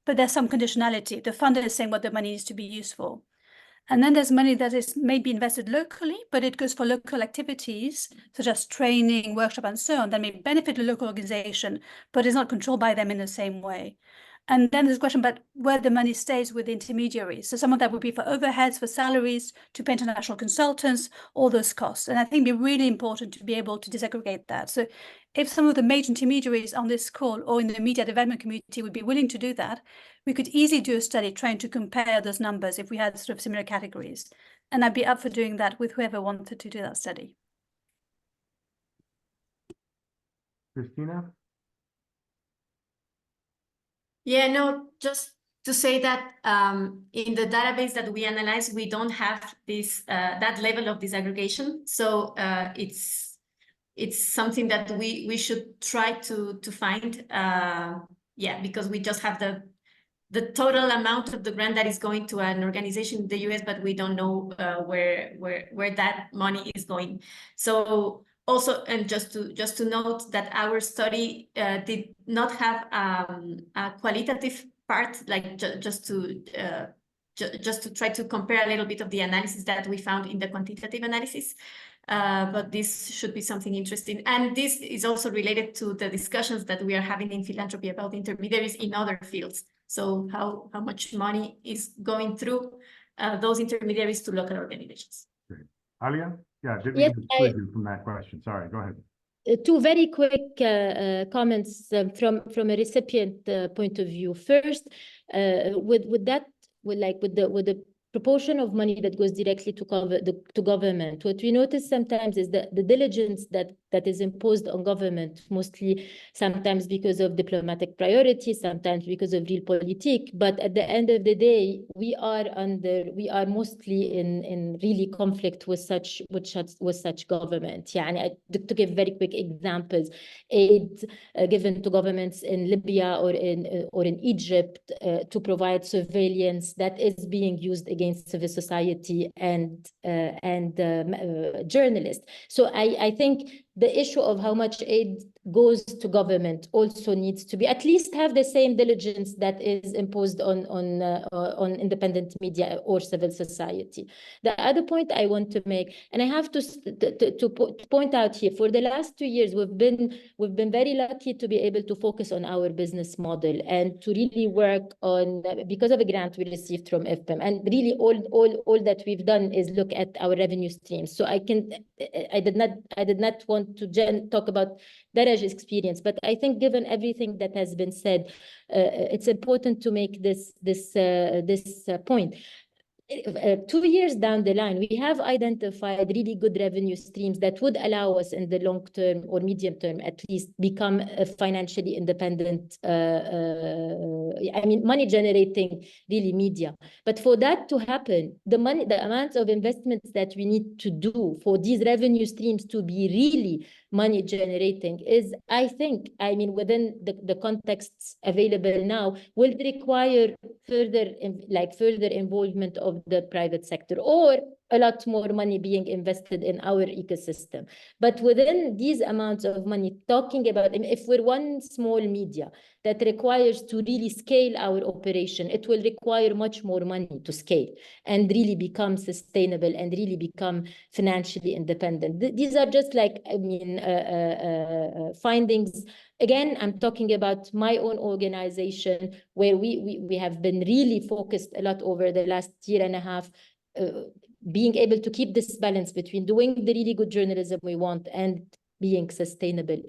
but there's some conditionality. The funder is saying what the money needs to be used for. And then there's money that is maybe invested locally, but it goes for local activities, such as training, workshop, and so on, that may benefit the local organization, but is not controlled by them in the same way. And then there's a question about where the money stays with the intermediaries. So some of that would be for overheads, for salaries, to pay international consultants, all those costs. And I think it'd be really important to be able to disaggregate that. So if some of the major intermediaries on this call or in the media development community would be willing to do that, we could easily do a study trying to compare those numbers if we had sort of similar categories. And I'd be up for doing that with whoever wanted to do that study. Christina? Yeah, no, just to say that in the database that we analyze, we don't have this that level of disaggregation. So it's something that we should try to find. Yeah, because we just have the total amount of the grant that is going to an organization in the US, but we don't know where that money is going. So also, and just to note that our study did not have a qualitative part, like just to try to compare a little bit of the analysis that we found in the quantitative analysis. But this should be something interesting. And this is also related to the discussions that we are having in philanthropy about intermediaries in other fields. So how much money is going through those intermediaries to local organizations. Great. Alia? Yeah, didn't Yes, exclude you from that question. Sorry, go ahead. Two very quick comments from a recipient point of view. First, with the proportion of money that goes directly to government, what we notice sometimes is that the diligence that is imposed on government, mostly sometimes because of diplomatic priorities, sometimes because of realpolitik, but at the end of the day, we are mostly in really conflict with such government. Yeah, to give very quick examples, aid given to governments in Libya or in Egypt to provide surveillance that is being used against civil society and journalists. So I think the issue of how much aid goes to government also needs to be at least have the same diligence that is imposed on independent media or civil society. The other point I want to make, and I have to point out here, for the last 2 years, we've been very lucky to be able to focus on our business model and to really work on, because of a grant we received from FPM, and really all that we've done is look at our revenue streams. So I did not want to talk about Daraj's experience, but I think given everything that has been said, it's important to make this point. 2 years down the line, we have identified really good revenue streams that would allow us in the long term or medium term, at least, become a financially independent, money generating really media. But for that to happen, the amounts of investments that we need to do for these revenue streams to be really money generating is, I think, within the contexts available now, will require further involvement of the private sector, or a lot more money being invested in our ecosystem. But within these amounts of money, talking about, if we're one small media that requires to really scale our operation, it will require much more money to scale and really become sustainable and really become financially independent. These are just findings. Again, I'm talking about my own organization, where we have been really focused a lot over the last year and a half, being able to keep this balance between doing the really good journalism we want and being sustainable.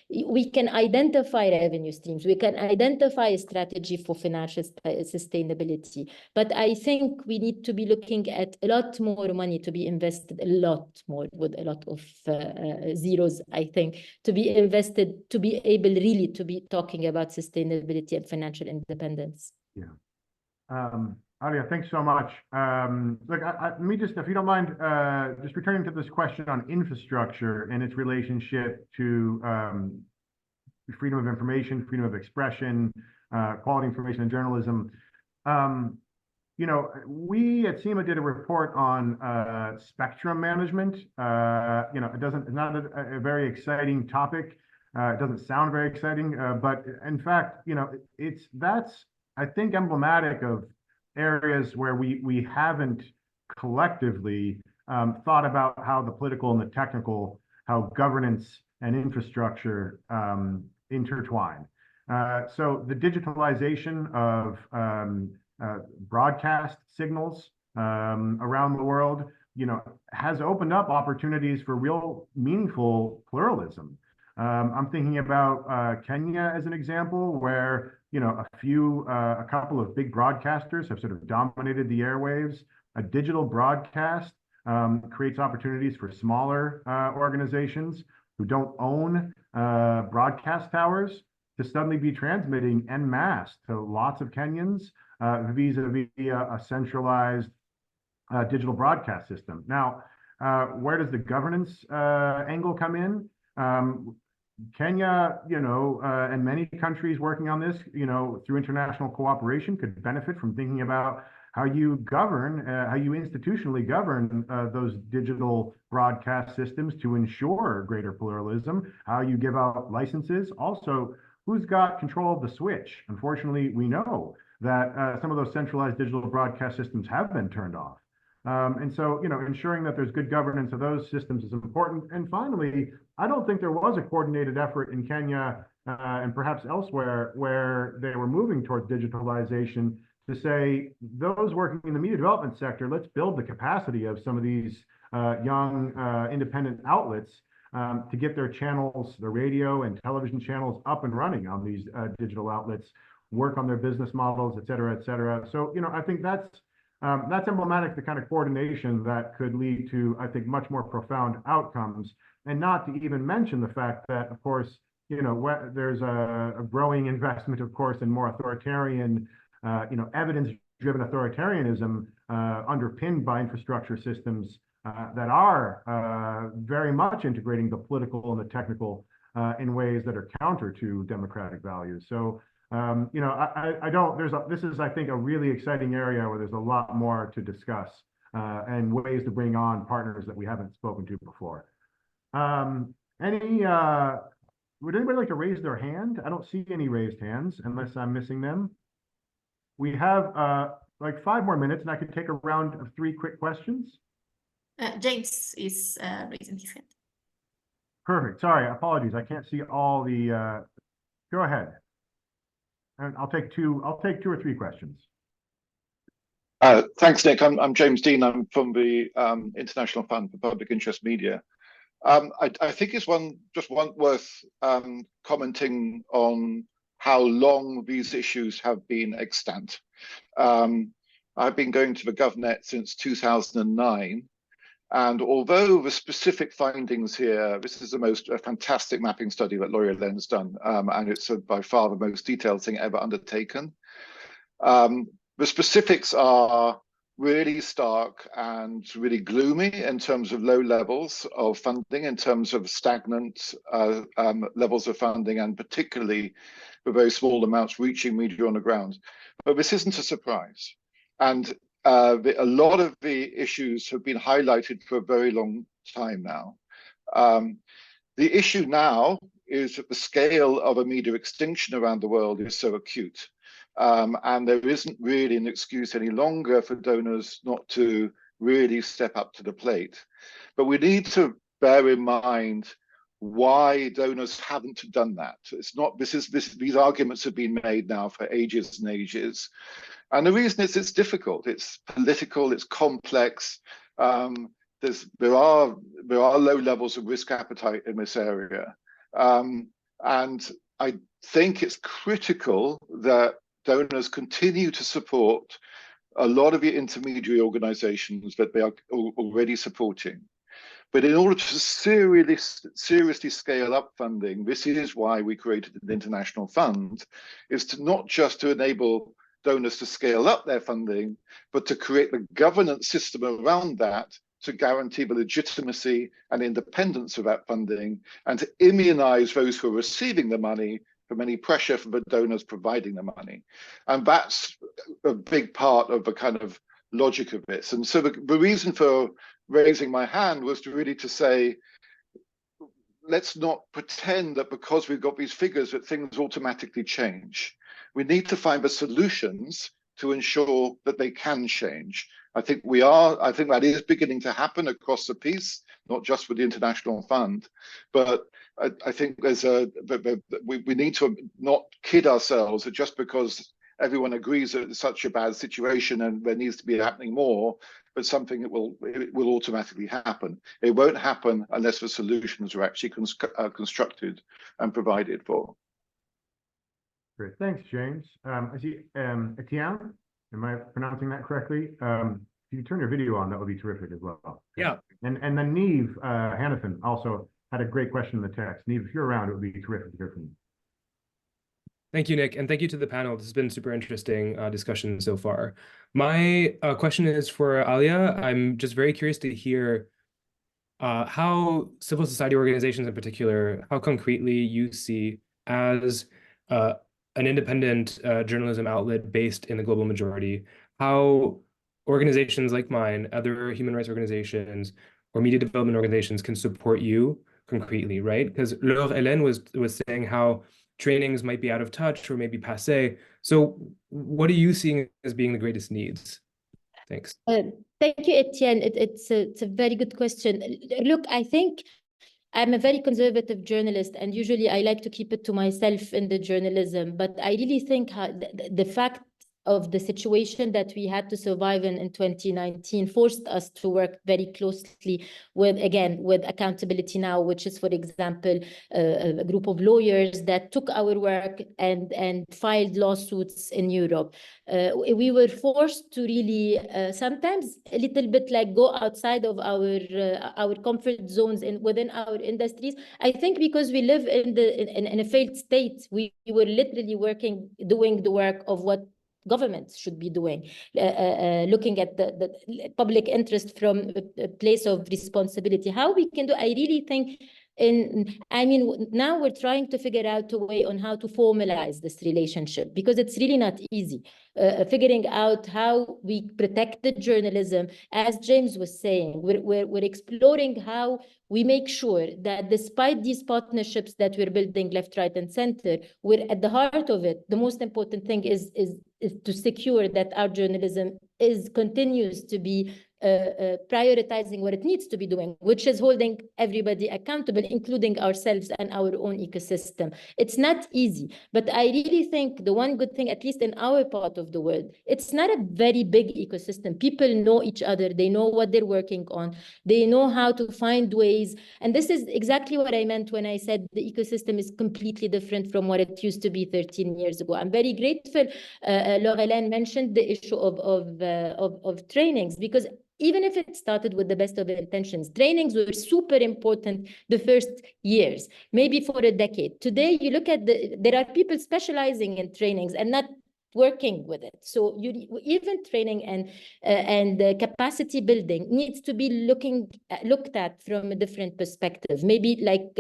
We can identify revenue streams, we can identify a strategy for financial sustainability, but I think we need to be looking at a lot more money to be invested, a lot more with a lot of zeros, I think, to be invested, to be able really to be talking about sustainability and financial independence. Alia, thanks so much. Look, let me just, if you don't mind, just returning to this question on infrastructure and its relationship to freedom of information, freedom of expression, quality information and journalism. You know, we at SEMA did a report on spectrum management. You know, it's not a very exciting topic. It doesn't sound very exciting, but in fact, you know, that's I think emblematic of areas where we haven't collectively thought about how the political and the technical, how governance and infrastructure intertwine. So the digitalization of broadcast signals around the world, you know, has opened up opportunities for real meaningful pluralism. I'm thinking about Kenya as an example, where you know a couple of big broadcasters have sort of dominated the airwaves. A digital broadcast creates opportunities for smaller organizations who don't own broadcast towers to suddenly be transmitting en masse to lots of Kenyans vis-a-vis a centralized digital broadcast system. Now, where does the governance angle come in? Kenya, you know, and many countries working on this, you know, through international cooperation could benefit from thinking about how you govern, how you institutionally govern those digital broadcast systems to ensure greater pluralism, how you give out licenses. Also, who's got control of the switch? Unfortunately, we know that some of those centralized digital broadcast systems have been turned off. And so, you know, ensuring that there's good governance of those systems is important. And finally, I don't think there was a coordinated effort in Kenya and perhaps elsewhere where they were moving towards digitalization to say, those working in the media development sector, let's build the capacity of some of these young independent outlets to get their channels, their radio and television channels up and running on these digital outlets, work on their business models, et cetera, et cetera. So, you know, I think that's emblematic of the kind of coordination that could lead to, I think, much more profound outcomes. And not to even mention the fact that, of course, you know, there's a growing investment, of course, in more authoritarian, you know, evidence-driven authoritarianism underpinned by infrastructure systems that are very much integrating the political and the technical in ways that are counter to democratic values. So, you know, this is, I think, a really exciting area where there's a lot more to discuss and ways to bring on partners that we haven't spoken to before. Would anybody like to raise their hand? I don't see any raised hands unless I'm missing them. We have like 5 more minutes and I could take a round of 3 quick questions. James is raising his hand. Perfect. Sorry, apologies. I can't see all the, go ahead. And I'll take 2 or 3 questions. Thanks, Nick. I'm James Dean. I'm from the International Fund for Public Interest Media. I think it's worth commenting on how long these issues have been extant. I've been going to the GovNet since 2009. And although the specific findings here, this is a fantastic mapping study that Laura Len's done, and it's by far the most detailed thing ever undertaken. The specifics are really stark and really gloomy in terms of low levels of funding, in terms of stagnant levels of funding, and particularly the very small amounts reaching media on the ground. But this isn't a surprise. And a lot of the issues have been highlighted for a very long time now. The issue now is that the scale of a media extinction around the world is so acute. And there isn't really an excuse any longer for donors not to really step up to the plate. But we need to bear in mind why donors haven't done that. It's not, these arguments have been made now for ages and ages. And the reason is it's difficult, it's political, it's complex. There are low levels of risk appetite in this area. And I think it's critical that donors continue to support a lot of the intermediary organizations that they are already supporting. But in order to seriously scale up funding, this is why we created an international fund, is to not just to enable donors to scale up their funding, but to create the governance system around that to guarantee the legitimacy and independence of that funding, and to immunize those who are receiving the money from any pressure from the donors providing the money. And that's a big part of the kind of logic of this. And so the reason for raising my hand was really to say, let's not pretend that because we've got these figures that things automatically change. We need to find the solutions to ensure that they can change. I think that is beginning to happen across the piece, not just with the International Fund, but I think we need to not kid ourselves that just because everyone agrees that it's such a bad situation and there needs to be happening more, but something that will automatically happen. It won't happen unless the solutions are actually constructed and provided for. Great, thanks, James. I see Etienne, am I pronouncing that correctly? If you turn your video on, that would be terrific as well. Yeah. And then Neve Hannafin also had a great question in the text. Neve, if you're around, it would be terrific to hear from you. Thank you, Nick, and thank you to the panel. This has been super interesting discussion so far. My question is for Alia. I'm just very curious to hear how civil society organizations in particular, how concretely you see as an independent journalism outlet based in the global majority, how organizations like mine, other human rights organizations, or media development organizations can support you concretely, right? Because Laure Hélène was saying how trainings might be out of touch or maybe passé. So what are you seeing as being the greatest needs? Thanks. Thank you, Etienne. It's a very good question. Look, I think I'm a very conservative journalist, and usually I like to keep it to myself in the journalism. But I really think the fact of the situation that we had to survive in 2019 forced us to work very closely with Accountability Now, which is, for example, a group of lawyers that took our work and filed lawsuits in Europe. We were forced to really sometimes a little bit like go outside of our comfort zones within our industries. I think because we live in a failed state, we were literally doing the work of what governments should be doing, looking at the public interest from a place of responsibility. How we can do, I really think, now we're trying to figure out a way on how to formalize this relationship, because it's really not easy. Figuring out how we protect the journalism, as James was saying, we're exploring how we make sure that despite these partnerships that we're building left, right, and center, we're at the heart of it. The most important thing is to secure that our journalism continues to be prioritizing what it needs to be doing, which is holding everybody accountable, including ourselves and our own ecosystem. It's not easy, but I really think the one good thing, at least in our part of the world, it's not a very big ecosystem. People know each other. They know what they're working on. They know how to find ways. And this is exactly what I meant when I said the ecosystem is completely different from what it used to be 13 years ago. I'm very grateful. Laure Hélène mentioned the issue of trainings, because even if it started with the best of intentions, trainings were super important the first years, maybe for a decade. Today, you look at there are people specializing in trainings and not working with it. So even training and capacity building needs to be looked at from a different perspective. Maybe like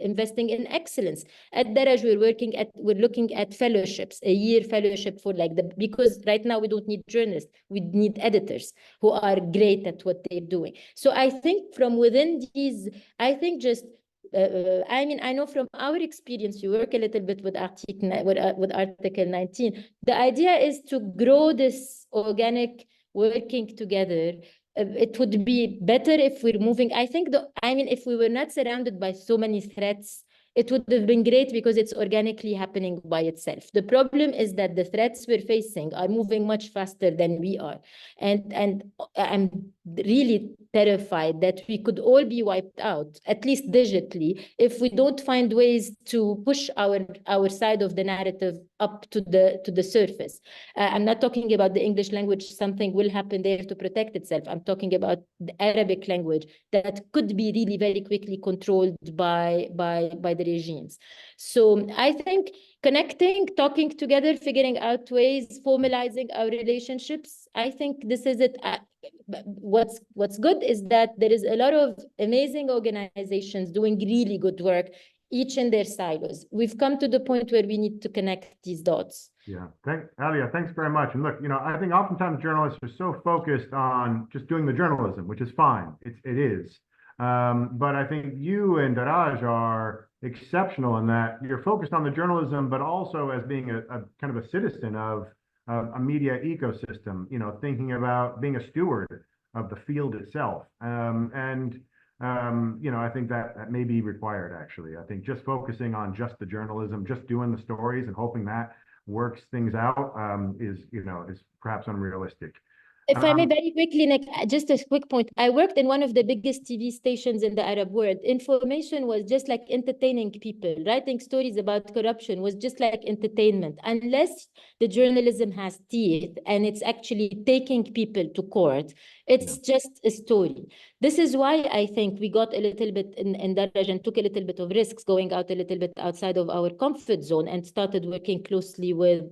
investing in excellence. At Daraj, we're looking at fellowships, a year fellowship for because right now we don't need journalists, we need editors who are great at what they're doing. So I think from within these, I think just I know from our experience, you work a little bit with Article 19. The idea is to grow this organic working together. It would be better if we're moving. I think, if we were not surrounded by so many threats, it would have been great because it's organically happening by itself. The problem is that the threats we're facing are moving much faster than we are. And I'm really terrified that we could all be wiped out, at least digitally, if we don't find ways to push our side of the narrative up to the surface. I'm not talking about the English language, something will happen there to protect itself. I'm talking about the Arabic language that could be really very quickly controlled by the regimes. So I think connecting, talking together, figuring out ways, formalizing our relationships, I think this is it. What's good is that there is a lot of amazing organizations doing really good work, each in their silos. We've come to the point where we need to connect these dots. Yeah, Alia, thanks very much. And look, I think oftentimes journalists are so focused on just doing the journalism, which is fine. It is. But I think you and Daraj are exceptional in that you're focused on the journalism, but also as being a kind of a citizen of a media ecosystem, thinking about being a steward of the field itself. I think that may be required, actually. I think just focusing on just the journalism, just doing the stories and hoping that works things out is perhaps unrealistic. If I may very quickly, Nick, just a quick point. I worked in one of the biggest TV stations in the Arab world. Information was just like entertaining people. Writing stories about corruption was just like entertainment. Unless the journalism has teeth and it's actually taking people to court, it's just a story. This is why I think we got a little bit in Daraj and took a little bit of risks, going out a little bit outside of our comfort zone and started working closely with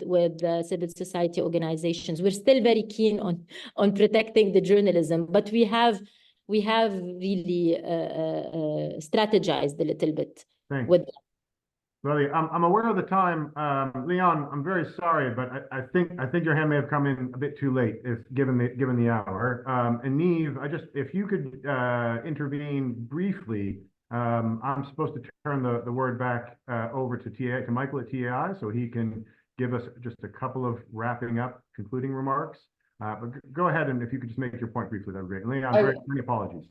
civil society organizations. We're still very keen on protecting the journalism, but we have really strategized a little bit. Thanks. With Well, I'm aware of the time. Leon, I'm very sorry, but I think your hand may have come in a bit too late, given the hour. And Niamh, if you could intervene briefly. I'm supposed to turn the word back over to Michael at TAI, so he can give us just a couple of wrapping up, concluding remarks. But go ahead, and if you could just make your point briefly, that would be great. Leon, many apologies.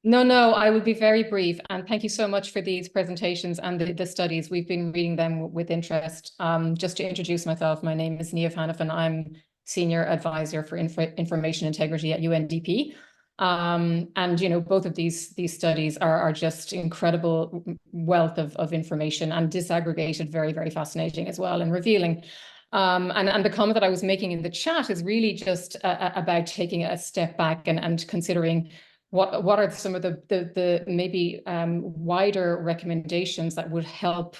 No, I will be very brief. And thank you so much for these presentations and the studies. We've been reading them with interest. Just to introduce myself, my name is Niamh Hanifin. I'm Senior Advisor for Information Integrity at UNDP. And both of these studies are just incredible wealth of information and disaggregated, very, very fascinating as well and revealing. And the comment that I was making in the chat is really just about taking a step back and considering what are some of the maybe wider recommendations that would help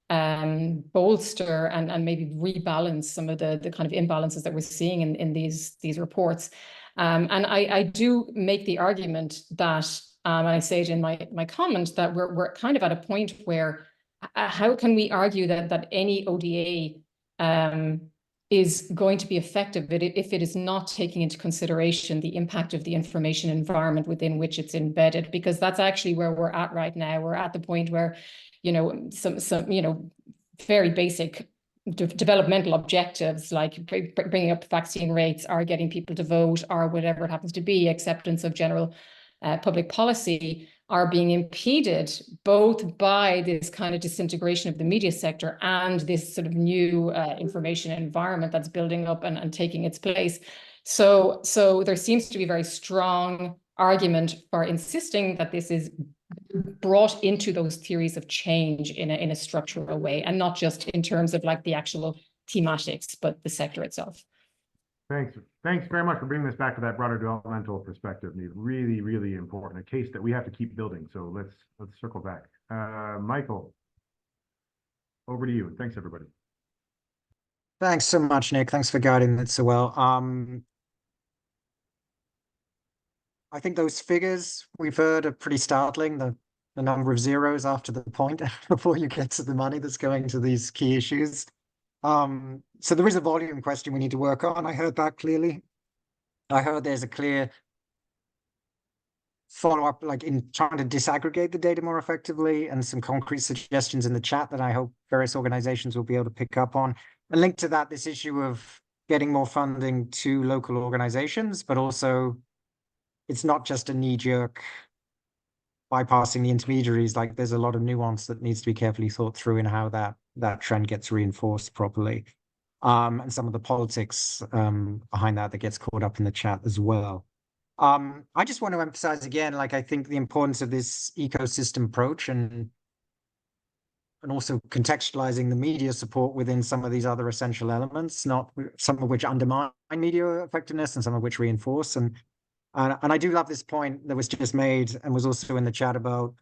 bolster and maybe rebalance some of the kind of imbalances that we're seeing in these reports. And I do make the argument that, and I say it in my comment, that we're kind of at a point where how can we argue that any ODA is going to be effective if it is not taking into consideration the impact of the information environment within which it's embedded, because that's actually where we're at right now. We're at the point where, some very basic developmental objectives like bringing up vaccine rates or getting people to vote or whatever it happens to be, acceptance of general public policy, are being impeded both by this kind of disintegration of the media sector and this sort of new information environment that's building up and taking its place. So there seems to be a very strong argument for insisting that this is brought into those theories of change in a structural way, and not just in terms of like the actual thematics, but the sector itself. Thanks very much for bringing this back to that broader developmental perspective. Really, really important, a case that we have to keep building. So let's circle back. Michael, over to you. Thanks, everybody. Thanks so much, Nick. Thanks for guiding it so well. I think those figures we've heard are pretty startling. The number of zeros after the point before you get to the money that's going to these key issues. So there is a volume question we need to work on. I heard that clearly. I heard there's a clear follow-up, like in trying to disaggregate the data more effectively, and some concrete suggestions in the chat that I hope various organizations will be able to pick up on. And linked to that, this issue of getting more funding to local organizations, but also it's not just a knee-jerk bypassing the intermediaries. Like there's a lot of nuance that needs to be carefully thought through in how that trend gets reinforced properly. And some of the politics behind that gets caught up in the chat as well. I just want to emphasize again, like, I think the importance of this ecosystem approach and also contextualizing the media support within some of these other essential elements, not some of which undermine media effectiveness and some of which reinforce. And I do love this point that was just made and was also in the chat about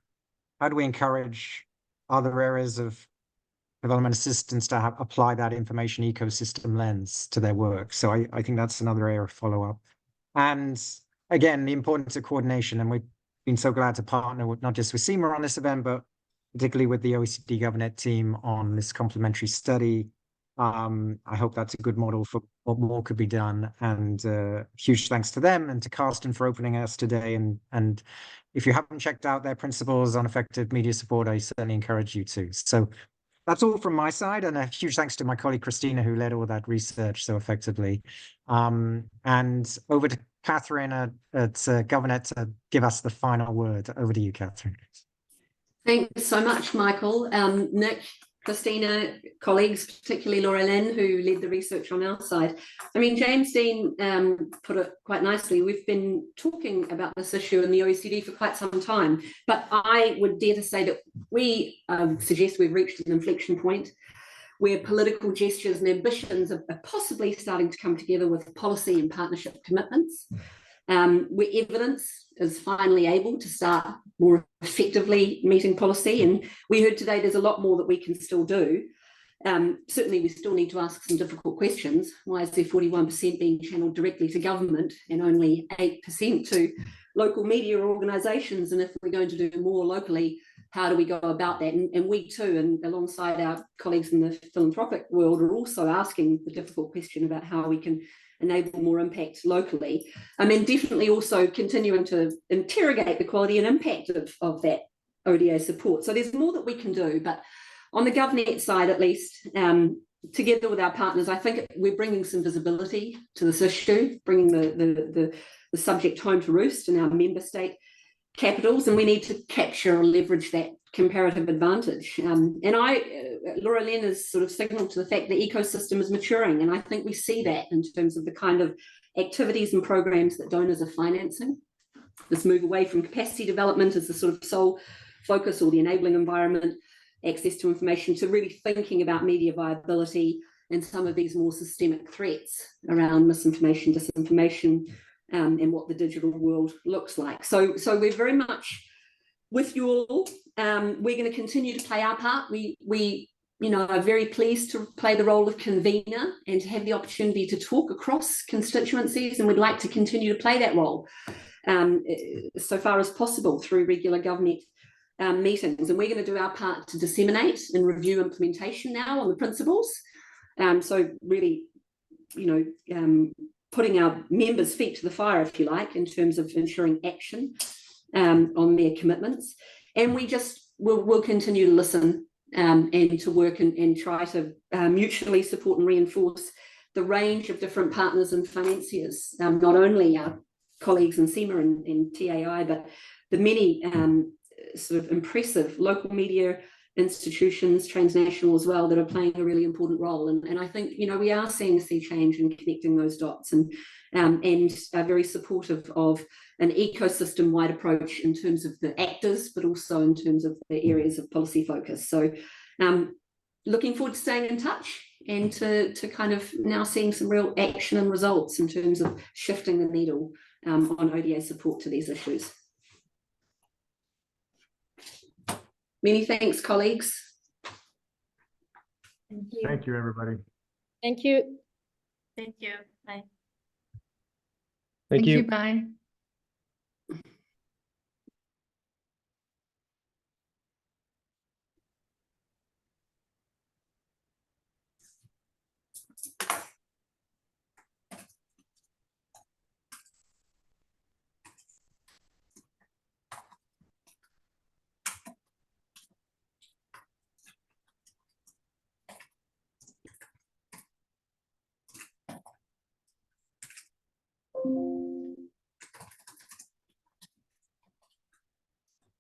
how do we encourage other areas of development assistance to apply that information ecosystem lens to their work. So I think that's another area of follow-up. And again, the importance of coordination. And we've been so glad to partner with not just with CIMA on this event, but particularly with the OECD GovNet team on this complementary study. I hope that's a good model for what more could be done. And huge thanks to them and to Carsten for opening us today. And if you haven't checked out their principles on effective media support, I certainly encourage you to. So that's all from my side, and a huge thanks to my colleague Christina, who led all that research so effectively. And over to Catherine at GovNet to give us the final word. Over to you, Catherine. Thanks so much, Michael. Nick, Christina, colleagues, particularly Laura Lynn, who led the research on our side. I mean, James Dean put it quite nicely. We've been talking about this issue in the OECD for quite some time, but I would dare to say that we suggest we've reached an inflection point where political gestures and ambitions are possibly starting to come together with policy and partnership commitments, where evidence is finally able to start more effectively meeting policy. And we heard today there's a lot more that we can still do. Certainly we still need to ask some difficult questions. Why is there 41% being channeled directly to government and only 8% to local media organisations? And if we're going to do more locally, how do we go about that? And we too, and alongside our colleagues in the philanthropic world, are also asking the difficult question about how we can enable more impact locally. I mean, definitely also continuing to interrogate the quality and impact of that ODA support. So there's more that we can do, but on the GovNet side, at least, together with our partners, I think we're bringing some visibility to this issue, bringing the subject home to roost in our member state capitals, and we need to capture or leverage that comparative advantage. Laura Lynn has sort of signalled to the fact the ecosystem is maturing, and I think we see that in terms of the kind of activities and programs that donors are financing. This move away from capacity development as the sort of sole focus, or the enabling environment, access to information, to really thinking about media viability and some of these more systemic threats around misinformation, disinformation, and what the digital world looks like. So we're very much with you all. We're going to continue to play our part. We are very pleased to play the role of convener and to have the opportunity to talk across constituencies, and we'd like to continue to play that role so far as possible through regular GovNet meetings. And we're going to do our part to disseminate and review implementation now on the principles. So really, putting our members' feet to the fire, if you like, in terms of ensuring action on their commitments. And we'll continue to listen and to work and try to mutually support and reinforce the range of different partners and financiers, not only our colleagues in CIMA and TAI, but the many sort of impressive local media institutions, transnational as well, that are playing a really important role. And I think, we are seeing a sea change in connecting those dots, and are very supportive of an ecosystem-wide approach in terms of the actors, but also in terms of the areas of policy focus. So looking forward to staying in touch and to kind of now seeing some real action and results in terms of shifting the needle on ODA support to these issues. Many thanks, colleagues. Thank you. Thank you, everybody. Thank you. Thank you. Bye. Thank you. Bye.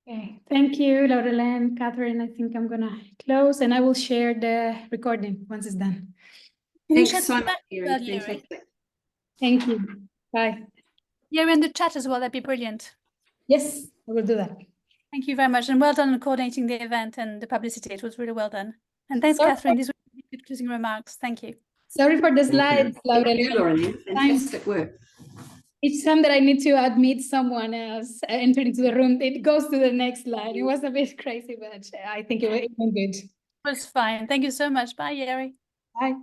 Okay, thank you, Laurelyn, Catherine. I think I'm gonna close, and I will share the recording once it's done. Thanks so much, Erin. Fantastic. Thank you. Bye. You're in the chat as well. That'd be brilliant. Yes, I will do that. Thank you very much, and well done on coordinating the event and the publicity. It was really well done. And thanks, Sorry. Catherine. These were good closing remarks. Thank you. Sorry for the Thank you. slides, Laura. Thank you, Lauren. Fantastic work. Each time that I need to admit someone else enter into the room, it goes to the next slide. It was a bit crazy, but I think it went good. It was fine. Thank you so much. Bye, Yeri. Bye.